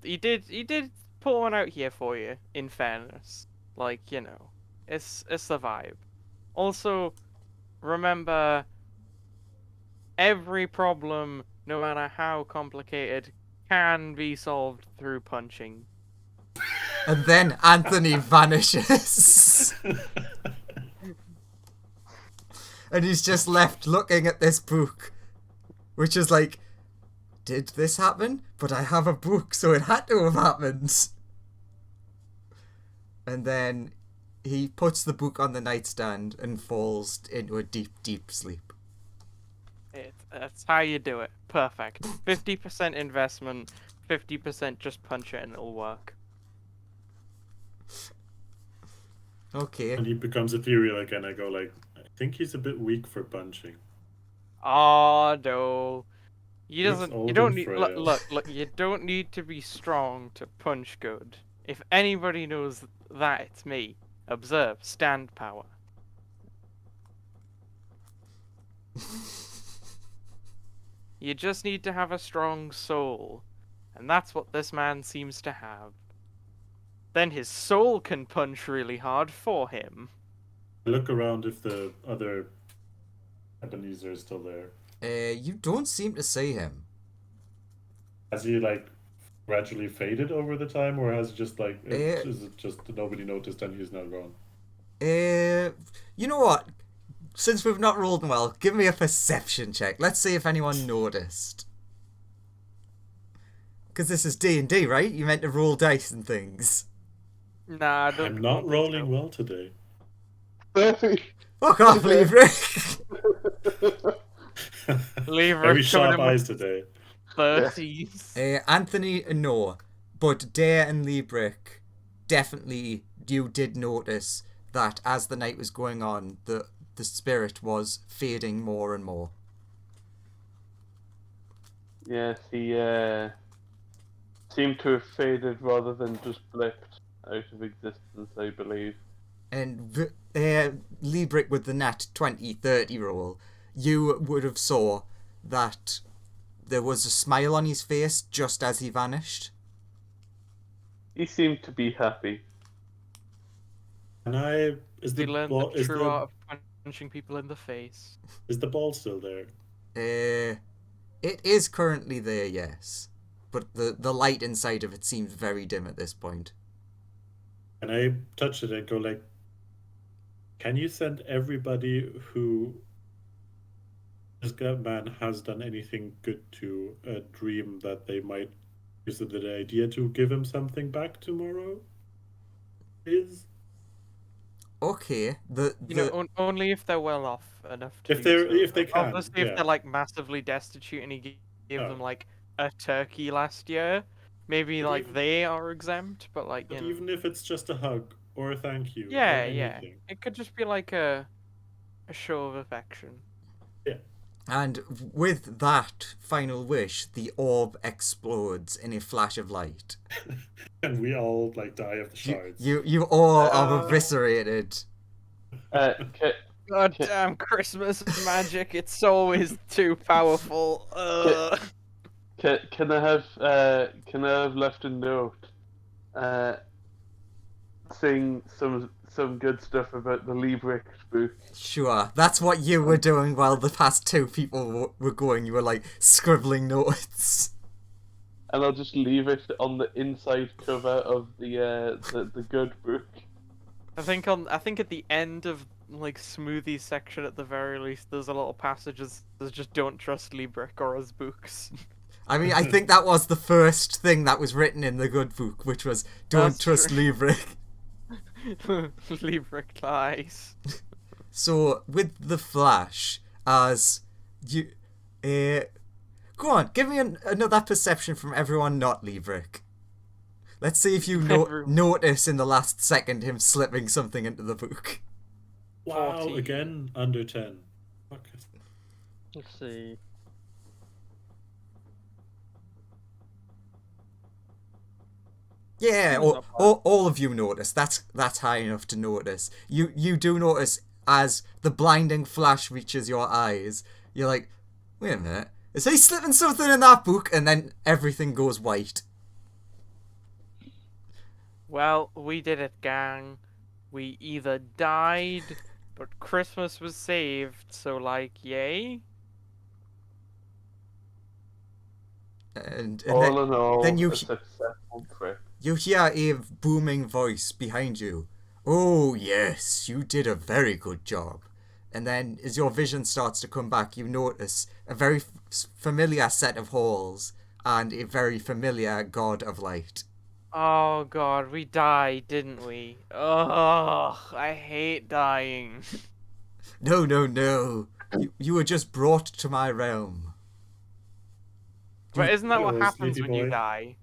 he did put one out here for you. In fairness, it's the vibe. Also, remember, every problem, no matter how complicated, can be solved through punching. And then Anthony vanishes. And he's just left looking at this book. Which is did this happen? But I have a book, so it had to have happened. And then he puts the book on the nightstand and falls into a deep, deep sleep. That's how you do it. Perfect. 50% investment, 50% just punch it and it'll work. Okay. And he becomes ethereal again. I go I think he's a bit weak for punching. Oh no. You don't need look, you don't need to be strong to punch good. If anybody knows that, it's me. Observe, stand power. You just need to have a strong soul. And that's what this man seems to have. Then his soul can punch really hard for him. I look around if the other Ebenezer is still there. You don't seem to see him. Has he gradually faded over the time, or has it just like Eh. is it just nobody noticed and he's now gone? You know what? Since we've not rolled well, give me a perception check. Let's see if anyone noticed. Because this is D&D, right? You meant to roll dice and things. Nah, I don't. I'm not think rolling so. well today. 30. Fuck off, Libra. Leave Very her sharp coming in eyes today. 30s. Anthony, no. But Dare and Librick, definitely you did notice that as the night was going on, the spirit was fading more and more. Yes, he seemed to have faded rather than just blipped out of existence, I believe. And Librick with the nat 20-30 roll, you would have saw that there was a smile on his face just as he vanished. He seemed to be happy. And is We the learned ball the is true the art of punching people in the face. is the ball still there? It is currently there, yes. But the light inside of it seems very dim at this point. And I touch it and go like, can you send everybody who this man has done anything good to a dream that they might use it the idea to give him something back tomorrow? Okay, Only if they're well off enough to If do so. if they can, Obviously, if they're like massively destitute and he gave them like a turkey last year, maybe But like even- they are exempt. But like, But you know, even if it's just a hug or a thank you, yeah, or yeah, anything. it could just be like a show of affection. and with that final wish, the orb explodes in a flash of light. And we all like die of the shards. You all are eviscerated. Can God damn Christmas magic! It's always too powerful. can I have left a note, saying some good stuff about the Librick book? Sure, that's what you were doing while the past two people were going. You were like scribbling notes. And I'll just leave it on the inside cover of the good book. I think at the end of like Smoothie's section at the very least, there's a little passages that just don't trust Librick or his books. I mean, I think that was the first thing that was written in the good book, which was don't That's trust true. Librick. Librick lies. So with the flash, as you, go on, give me another perception from everyone not Librick. Let's see if you Everyone. notice in the last second him slipping something into the book. Wow, 40. again under 10. Fuck. Let's see. Yeah, Not bad. all of you notice. That's high enough to notice. You do notice as the blinding flash reaches your eyes. You're like, wait a minute, is he slipping something in that book? And then everything goes white. Well, we did it, gang. We either died, but Christmas was saved, so like, yay? And All then in all, then you a successful trip. you hear a booming voice behind you. Oh yes, you did a very good job. And then as your vision starts to come back, you notice a very familiar set of halls and a very familiar god of light. Oh god, we died, didn't we? Ugh, I hate dying. No. You were just brought to my realm. But isn't that what Hello, happens sleepy when you boy. die?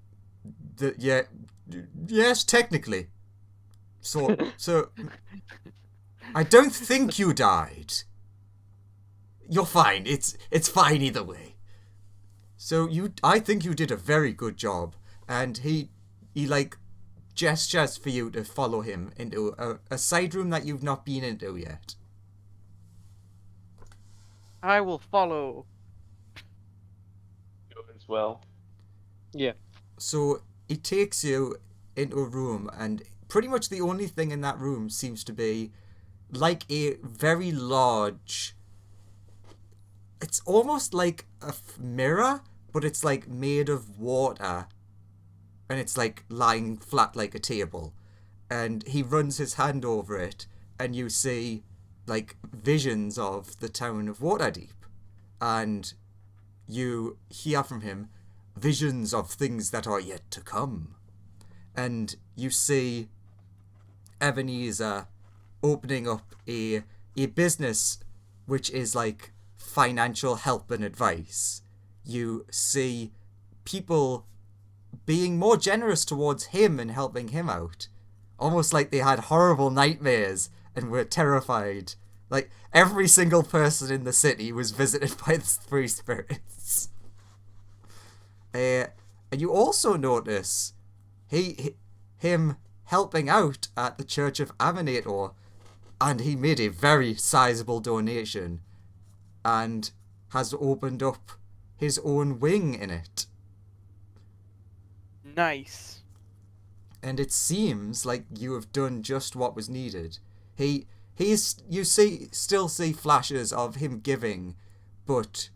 Yes, technically. So I don't think you died. You're fine. It's fine either way. So I think you did a very good job, and he like gestures for you to follow him into a side room that you've not been into yet. I will follow. You as well. Yeah. So he takes you into a room, and pretty much the only thing in that room seems to be like a very large. It's almost like a mirror, but it's like made of water, and it's like lying flat like a table. And he runs his hand over it, and you see like visions of the town of Waterdeep. And you hear from him visions of things that are yet to come. And you see Ebenezer opening up a business which is like financial help and advice. You see people being more generous towards him and helping him out. Almost like they had horrible nightmares and were terrified. Like, every single person in the city was visited by the three spirits. And you also notice him helping out at the Church of Aminator, and he made a very sizable donation and has opened up his own wing in it. Nice. And it seems like you have done just what was needed. You still see flashes of him giving, but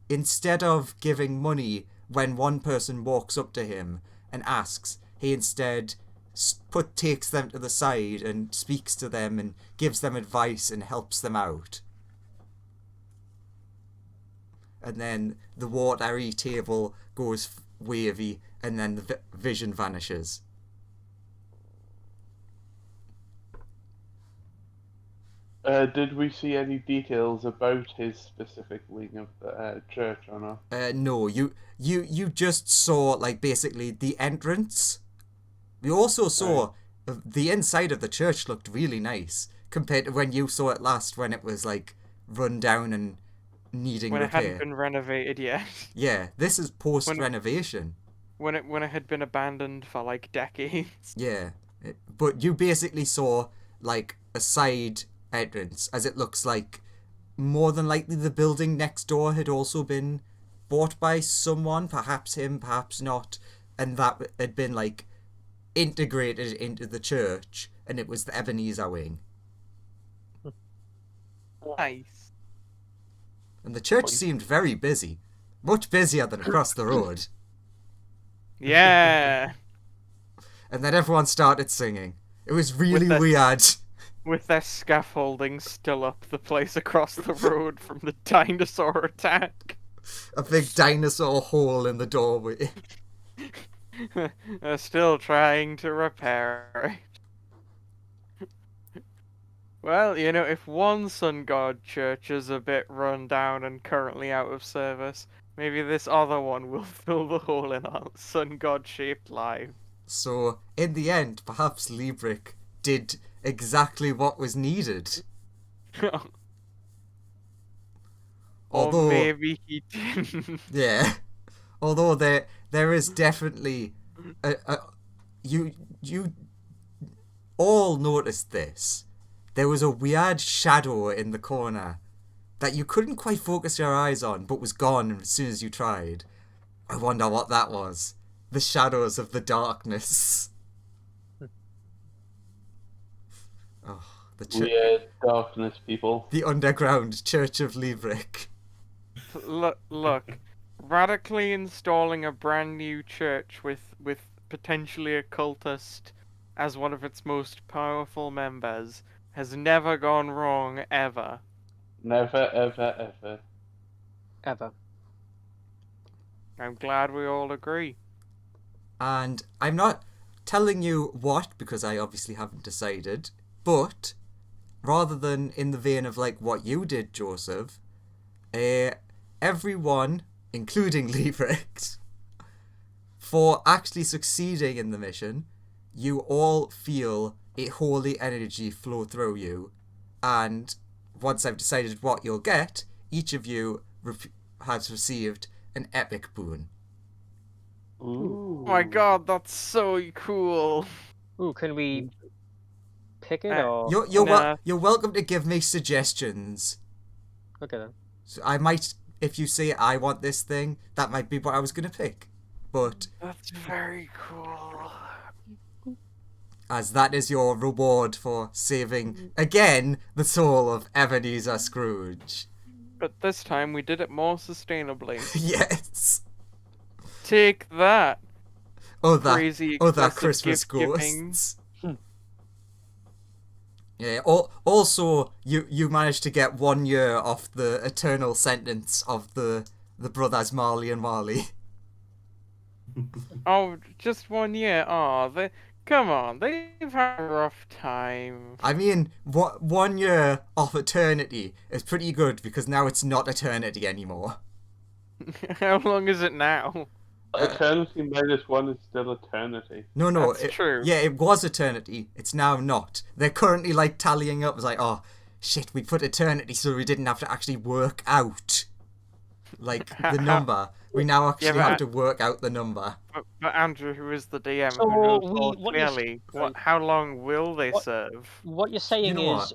instead of giving money when one person walks up to him and asks, he instead takes them to the side and speaks to them and gives them advice and helps them out. And then the watery table goes wavy, and then the vision vanishes. Did we see any details about his specific wing of the church or not? No, you just saw like basically the entrance. We also saw the inside of the church looked really nice compared to when you saw it last, when it was like run down and needing When repair. it hadn't been renovated yet. Yeah, this is post renovation. When it had been abandoned for like decades. Yeah, but you basically saw like a side entrance, as it looks like more than likely the building next door had also been bought by someone, perhaps him, perhaps not, and that had been like integrated into the church, and it was the Ebenezer wing. Nice. And the church seemed very busy, much busier than across the road. Yeah. And then everyone started singing. It was really With weird. With their scaffolding still up the place across the road from the dinosaur attack. A big dinosaur hole in the doorway. They're still trying to repair it. Well, you know, if one sun god church is a bit run down and currently out of service, maybe this other one will fill the hole in our sun god shaped life. So, in the end, perhaps Librick did exactly what was needed. Although, or maybe he didn't. Yeah. Although there is definitely you all noticed this. There was a weird shadow in the corner that you couldn't quite focus your eyes on, but was gone as soon as you tried. I wonder what that was. The shadows of the darkness. Oh, Weird darkness people. The underground Church of Librick. Look, radically installing a brand new church with potentially a cultist as one of its most powerful members has never gone wrong, ever. Never, ever, ever. Ever. I'm glad we all agree. And I'm not telling you what, because I obviously haven't decided, but rather than in the vein of like what you did, Joseph, everyone, including Librick, for actually succeeding in the mission, you all feel a holy energy flow through you, and once I've decided what you'll get, each of you has received an epic boon. Ooh. Oh my god, that's so cool. Ooh, can we pick it or? You're welcome to give me suggestions. Okay then. So I might, if you say I want this thing, that might be what I was gonna pick. But That's very cool. as that is your reward for saving again the soul of Ebenezer Scrooge. But this time we did it more sustainably. Yes. Take that. crazy Other excessive Christmas gift-giving. ghosts. Yeah. Also, you managed to get 1 year off the eternal sentence of the brothers Marley and Marley. Oh, just 1 year. Oh, come on, they've had a rough time. I mean, 1 year off eternity is pretty good because now it's not eternity anymore. How long is it now? Eternity -1 is still eternity. No, That's true. Yeah, it was eternity. It's now not. They're currently like tallying up. It's like, oh shit, we put eternity so we didn't have to actually work out like the number. We now actually have to work out the number. But Andrew, who is the DM, So who knows we- more what you're clearly, saying- how long will they What- serve? What you're saying know is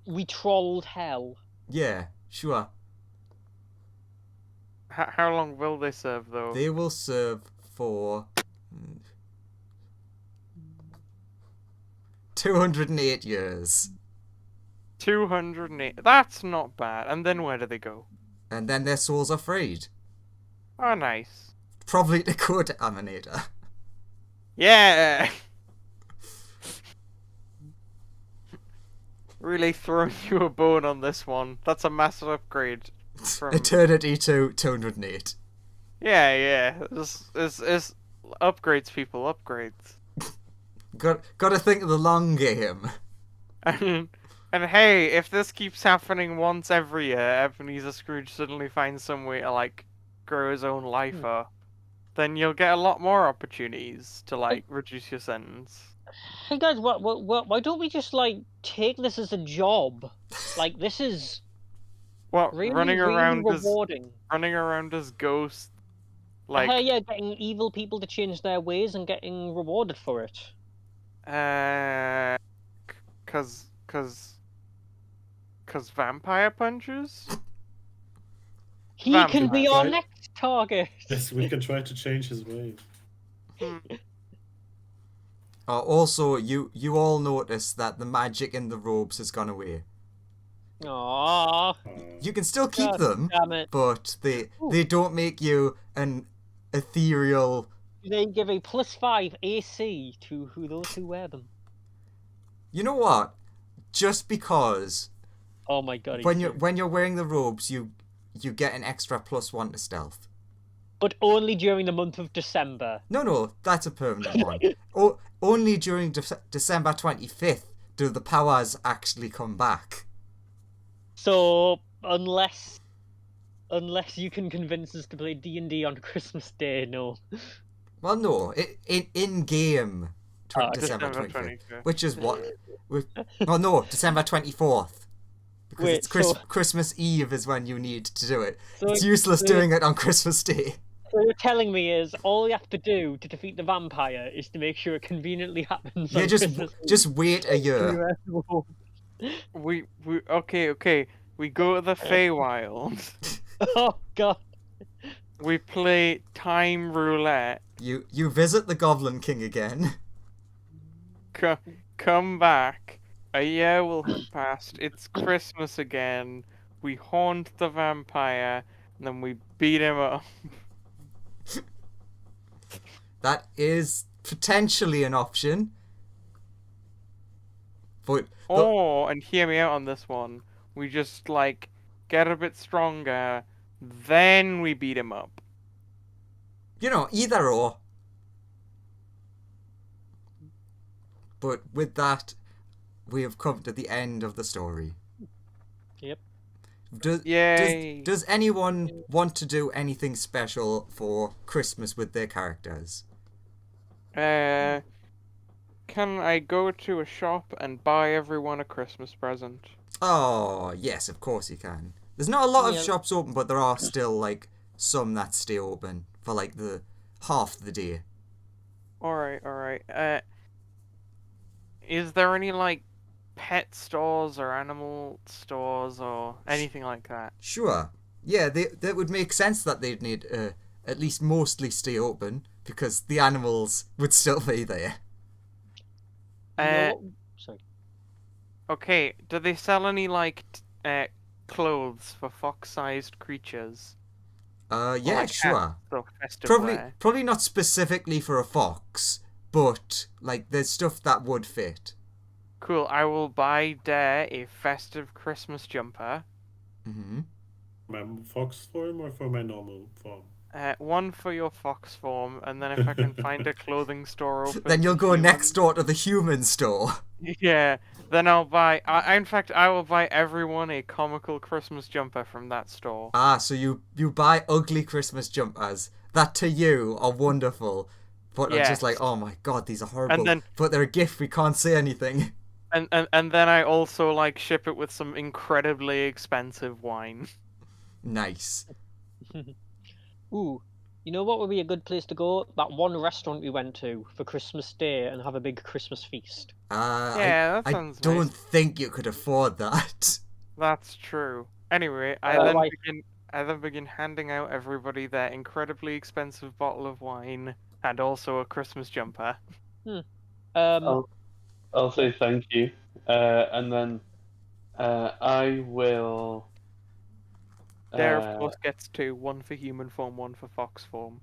we trolled hell. Yeah, sure. How long will they serve, though? They will serve for 208 years. 208. That's not bad. And then where do they go? And then their souls are freed. Oh, nice. Probably to Code Aminator. Yeah! Really throwing you a bone on this one. That's a massive upgrade. From... Eternity to 208. Yeah. It's upgrades, people. Upgrades. Gotta think of the long game. And hey, if this keeps happening once every year, Ebenezer Scrooge suddenly finds some way to, like, grow his own lifer, then you'll get a lot more opportunities to, like, reduce your sentence. Hey guys, why don't we just like take this as a job? Like this is What, really, running really around rewarding. as ghosts, like, Yeah, getting evil people to change their ways and getting rewarded for it. cause vampire punches? He can Vampire. be our Right. next target. Yes, we can try to change his ways. Also, you all notice that the magic in the robes has gone away. Aww, You can still keep God them, damn it. but they don't make you an ethereal. They give a +5 AC to those who wear them. You know what? Just because Oh my god. when you're wearing the robes, you get an extra +1 to stealth. But only during the month of December. No, that's a permanent one. Only during December 25th do the powers actually come back. So unless you can convince us to play D&D on Christmas Day, no. Well, no, in game December December 25th, 25th. which is what? Oh no, December 24th. Because Wait, it's Christmas Eve is when you need to do it. So It's useless doing it on Christmas Day. So what you're telling me is all you have to do to defeat the vampire is to make sure it conveniently happens. Yeah, on Christmas just wait a year. Eve. Okay. We go to the Feywild. Oh god. We play time roulette. You visit the Goblin King again. Come back. A year will have passed. It's Christmas again. We haunt the vampire, and then we beat him up. That is potentially an option. But And hear me out on this one. We just, like, get a bit stronger, then we beat him up. either or. But with that, we have come to the end of the story. Yep. Yay! Does anyone want to do anything special for Christmas with their characters? Can I go to a shop and buy everyone a Christmas present? Oh, yes, of course you can. There's not a lot of Yeah. shops open, but there are still, like, some that stay open for, like, the half the day. Alright. Is there any, like, pet stores or animal stores or anything like that? Sure. Yeah, that would make sense that they'd need at least mostly stay open, because the animals would still be there. Sorry. Okay, do they sell any, like, clothes for fox-sized creatures? Yeah, like sure. So festive Probably, wear. probably not specifically for a fox, but like there's stuff that would fit. Cool. I will buy Dare a festive Christmas jumper. Hmm. My fox form or for my normal form? One for your fox form, and then if I can find a clothing store open. Then you'll for go humans- next door to the human store. Yeah. Then I'll buy. In fact, I will buy everyone a comical Christmas jumper from that store. Ah, so you buy ugly Christmas jumpers that to you are wonderful, but are just like, Yes. oh my god, these are horrible. then- But they're a gift. We can't say anything. And then I also like ship it with some incredibly expensive wine. Nice. Ooh, you know what would be a good place to go? That one restaurant we went to for Christmas Day and have a big Christmas feast. Yeah, that I sounds don't nice. think you could afford that. That's true. Anyway, I then begin handing out everybody their incredibly expensive bottle of wine and also a Christmas jumper. I'll say thank you, and then I will. There, of course, gets two: one for human form, one for fox form.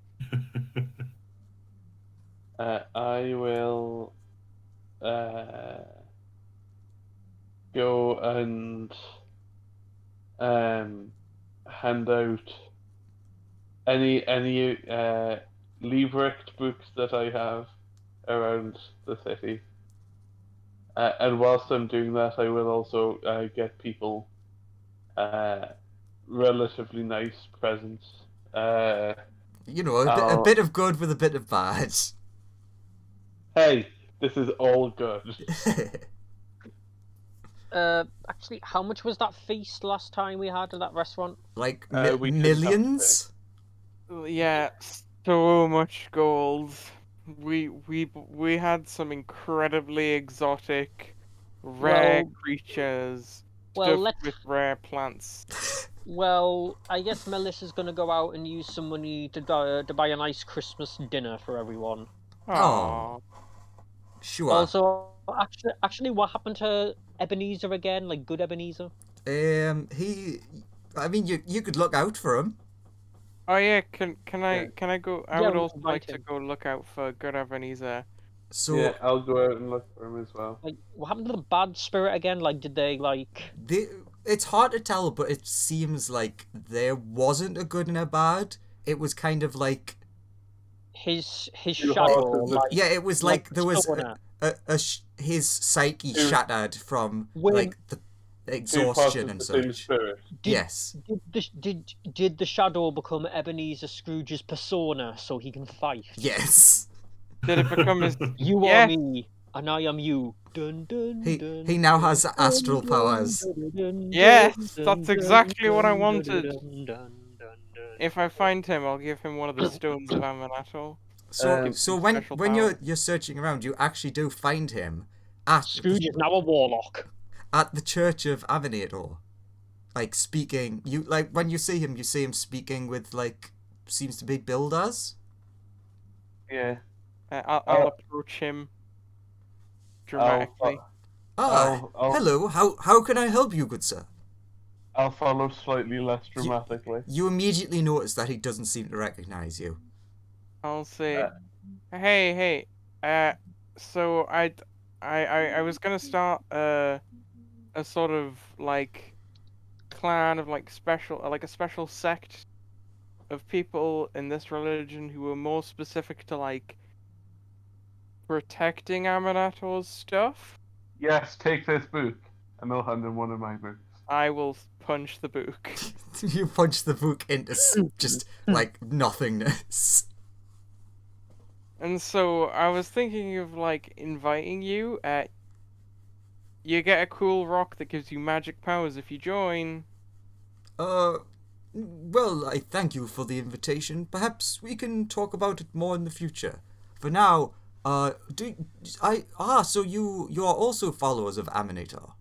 I will go and hand out any Liebrecht books that I have around the city. And whilst I'm doing that, I will also get people relatively nice presents. You know, a bit of good with a bit of bad. Hey, this is all good. Actually, how much was that feast last time we had at that restaurant? Like We didn't have to millions. Yeah, so much gold. We had some incredibly exotic, rare Well- creatures Well, stuffed let's. with rare plants. Well, I guess Melissa's gonna go out and use some money to buy a nice Christmas dinner for everyone. Oh. Sure. Also, actually, what happened to Ebenezer again? Like good Ebenezer? I mean, you could look out for him. Oh yeah, can I go? I Yeah, would we also can like invite to him. go look out for good Ebenezer. So Yeah, I'll go out and look for him as well. Like, what happened to the bad spirit again? Like, did they like? it's hard to tell, but it seems like there wasn't a good and a bad. It was kind of like His Too shadow, hard to like yeah, it was like there was Stoner. his psyche Too- shattered from When- like the Two exhaustion parts and of the same such. spirit. Yes. Did the shadow become Ebenezer Scrooge's persona so he can fight? Yes. Did it become his? You Yeah. are me, and I am you. Dun, dun, He dun, he now has dun, astral dun, powers. dun, dun, Yes, dun, that's dun, exactly what I dun, wanted. dun, dun, dun, dun. If I find him, I'll give him one of the stones of Aminato. So Give so him when special when you're powers. searching around, you actually do find him at Scrooge is now a warlock. at the Church of Avinator. Like speaking, when you see him speaking with like seems to be builders. Yeah. I'll approach him dramatically. Ah, I'll- hello. How can I help you, good sir? I'll follow slightly less dramatically. You immediately notice that he doesn't seem to recognize you. I'll say, Uh, hey, so I was gonna start a sort of like clan of like a special sect of people in this religion who are more specific to like protecting Aminator's stuff. Yes, take this book, and I'll hand him one of my books. I will punch the book. You punch the book into just like nothingness. And so I was thinking of like inviting you. You get a cool rock that gives you magic powers if you join. Well, I thank you for the invitation. Perhaps we can talk about it more in the future. For now, so you are also followers of Aminator.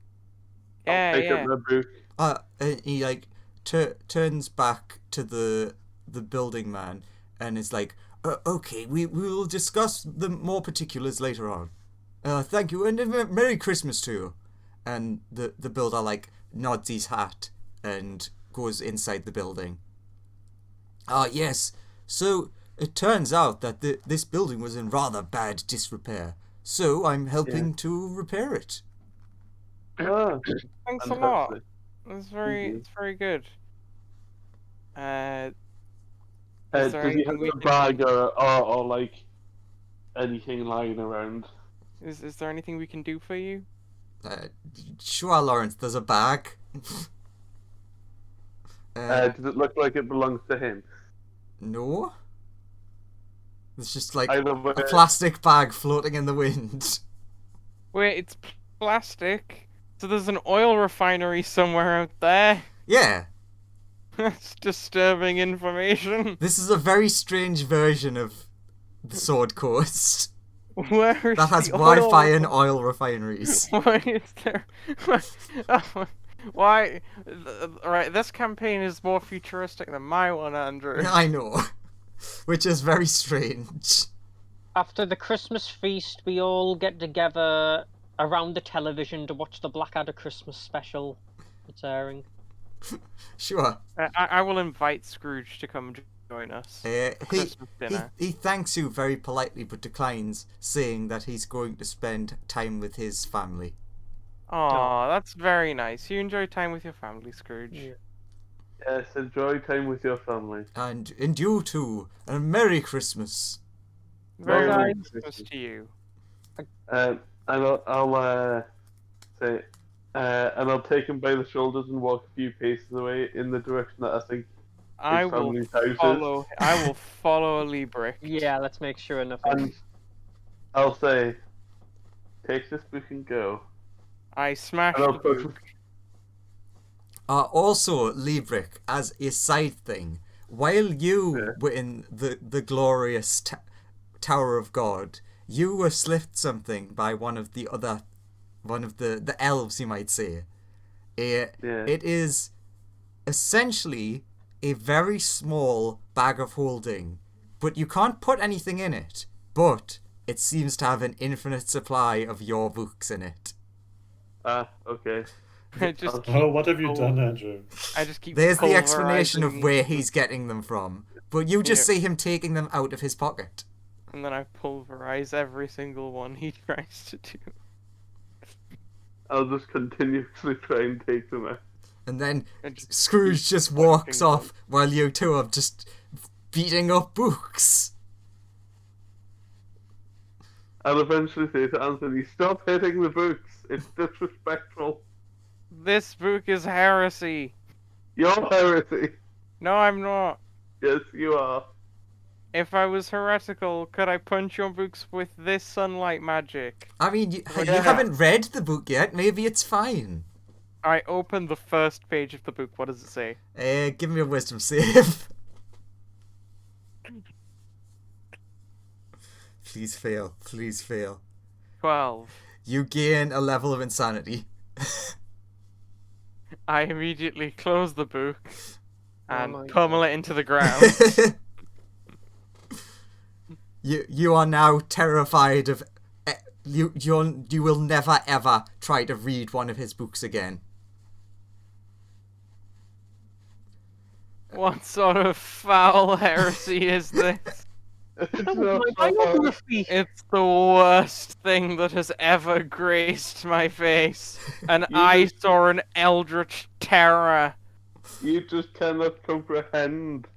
Yeah, I'll take yeah. up my book. And he like turns back to the building man and is like, okay, we will discuss the more particulars later on. Thank you, and Merry Christmas to you. And the builder like nods his hat and goes inside the building. Ah, yes. So, it turns out that this building was in rather bad disrepair. So, I'm helping to repair it. Ah, Thanks a lot. fantastic. It's very good. Is Does there he anything have we a bag or like anything lying around? is there anything we can do for you? Sure, Lawrence, there's a bag. Does it look like it belongs to him? No. It's just like Either way, a plastic bag floating in the wind. Wait, it's plastic. So there's an oil refinery somewhere out there. Yeah. That's disturbing information. This is a very strange version of the Sword Coast Where is that has the Wi-Fi oil? and oil refineries. Why is there? Why? Right, this campaign is more futuristic than my one, Andrew. I know. Which is very strange. After the Christmas feast, we all get together around the television to watch the Blackadder Christmas special. It's airing. Sure. I will invite Scrooge to come join us. Christmas dinner. He thanks you very politely but declines, saying that he's going to spend time with his family. Aw, that's very nice. You enjoy time with your family, Scrooge. Yeah. yes, enjoy time with your family. And you too. And a Merry Christmas. Very Merry Merry Christmas. Christmas to you. And I'll say, and I'll take him by the shoulders and walk a few paces away in the direction that I think I his will family's house is. follow. I will follow Librick. Yeah, let's make sure nothing. And I'll say, take this book and go. I smash And I'll the put book. Also, Librick, as a side thing, while you were in the glorious Tower of God, you were slipped something by one of the elves, you might say. It is essentially a very small bag of holding, but you can't put anything in it. But it seems to have an infinite supply of your books in it. Ah, okay. I just Oh, what have you done, Andrew? I just keep. There's the explanation of pulverizing- where he's getting them from, but you just Yeah. see him taking them out of his pocket. And then I pulverize every single one he tries to do. I'll just continuously try and take them out. And then And just Scrooge keep just walks punching off while you two are just beating up books. I'll eventually say to Anthony, stop hitting the books. It's disrespectful. This book is heresy. You're heresy. No, I'm not. Yes, you are. If I was heretical, could I punch your books with this sunlight magic? I mean, you Yeah. haven't read the book yet. Maybe it's fine. I open the first page of the book. What does it say? Give me a wisdom save. Please fail. Please fail. 12. You gain a level of insanity. I immediately close the book and my pummel it into the ground. You are now terrified of. You will never ever try to read one of his books again. What sort of foul heresy is this? It's That was not my so biography. It's the worst thing that has ever graced my face. And You I just- saw an eldritch terror. You just cannot comprehend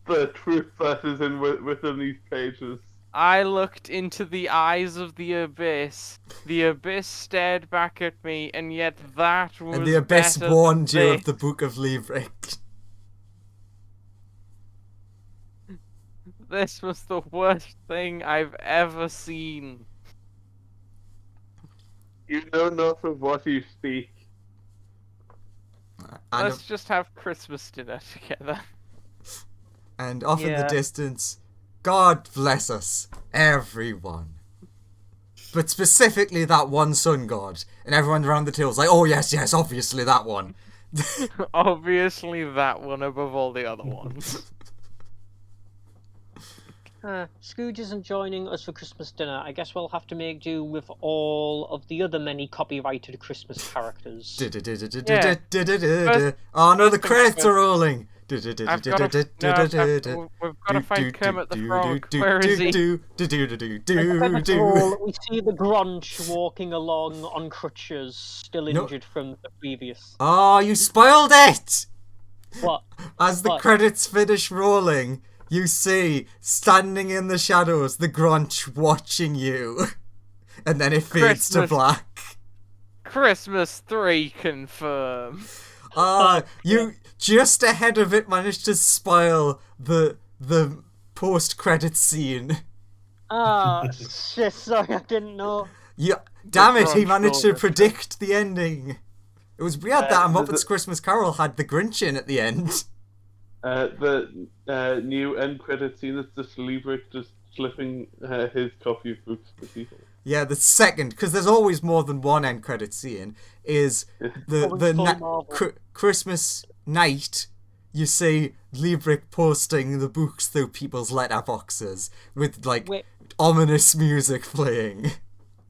the truth that is within these pages. I looked into the eyes of the abyss. The abyss stared back at me, and yet that was And the abyss better warned than you of this. the Book of Librick. This was the worst thing I've ever seen. You know not of what you speak. And, Let's just have Christmas dinner together. and off in the Yeah. distance, God bless us, everyone. But specifically that one sun god. And everyone around the table's like, oh yes, obviously that one. Obviously, that one above all the other ones. Scrooge isn't joining us for Christmas dinner. I guess we'll have to make do with all of the other many copyrighted Christmas characters. Oh no, the credits are rolling. I've got to. No, we've got to find Kermit the Frog. Where is he? We see the Grunch walking along on crutches, still injured from the previous. Oh, you spoiled it! What? As the credits finish rolling, you see, standing in the shadows, the Grunch watching you. And then it fades to black. Christmas 3 confirmed. You just ahead of it managed to spoil the post-credit scene. Shit, sorry, I didn't know. Yeah, damn it, he managed to predict the ending. It was weird that A Muppet's Christmas Carol had the Grinch in at the end. The new end credit scene is just Liebrecht just flipping his copy of books to people. Yeah, the second, because there's always more than one end credit scene, is Christmas night. You see Liebrecht posting the books through people's letterboxes with ominous music playing.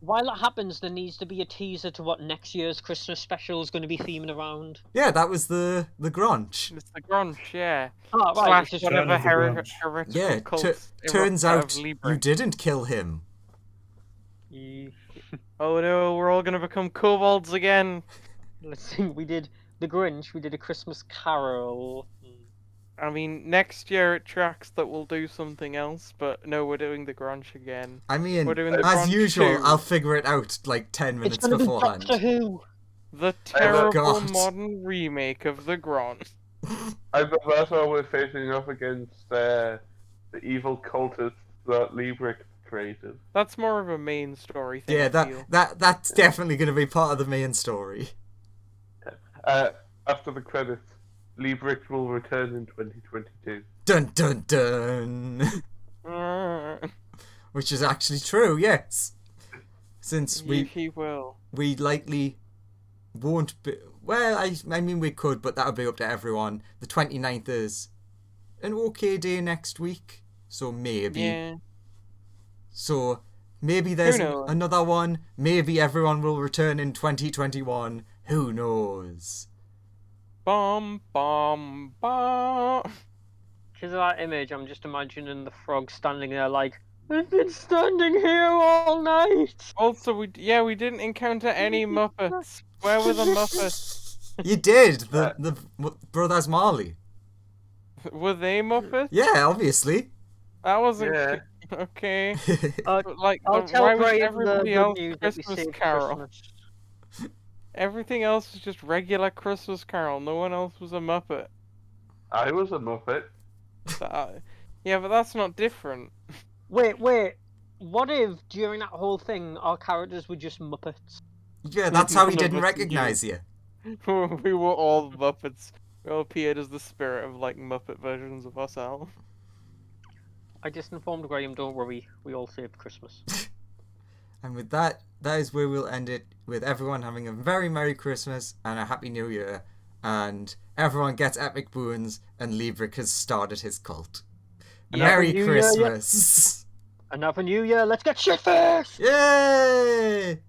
While that happens, there needs to be a teaser to what next year's Christmas special is going to be theming around. Yeah, that was the Grunch. It's the Grunch, yeah. Oh, right. Slash whatever heretical yeah, cult turns out you didn't kill him. Oh no, we're all going to become kobolds again. Let's see, we did the Grinch, we did A Christmas Carol. I mean, next year it tracks that we'll do something else, but no, we're doing the Grunch again. I mean, we're doing the as Grunch usual, 2. I'll figure it out 10 minutes beforehand. It's Doctor Who. The terrible modern remake of the Grunch. Either that or we're facing off against the evil cultists that Liebrecht created. That's more of a main story thing. Yeah, that's definitely going to be part of the main story. After the credits, Liebrecht will return in 2022. Dun dun dun. Which is actually true, yes. Since he will. We likely won't be. Well, I mean we could, but that would be up to everyone. The 29th is an okay day next week, so maybe. Yeah. So maybe there's another one. Maybe everyone will return in 2021. Who knows? Bum, bum, bum. Because of that image, I'm just imagining the frog standing there like, I've been standing here all night. Also, we didn't encounter any Muppets. Where were the Muppets? You did. The Brothers Marley. Were they Muppets? Yeah, obviously. That wasn't... Yeah. Okay. I'll tell why was Graham everybody the else good news that we Christmas saved Carol? Christmas. Everything else was just regular Christmas Carol. No one else was a Muppet. I was a Muppet. Yeah, but that's not different. Wait. What if, during that whole thing, our characters were just Muppets? Yeah, that's how he didn't recognize you. We were all Muppets. We all appeared as the spirit of, Muppet versions of ourselves. I just informed Graham, don't worry, we all saved Christmas. And with that is where we'll end it, with everyone having a very Merry Christmas and a Happy New Year. And everyone gets epic boons, and Liebrecht has started his cult. Merry Christmas! Another New Year, let's get shit-faced! Yay!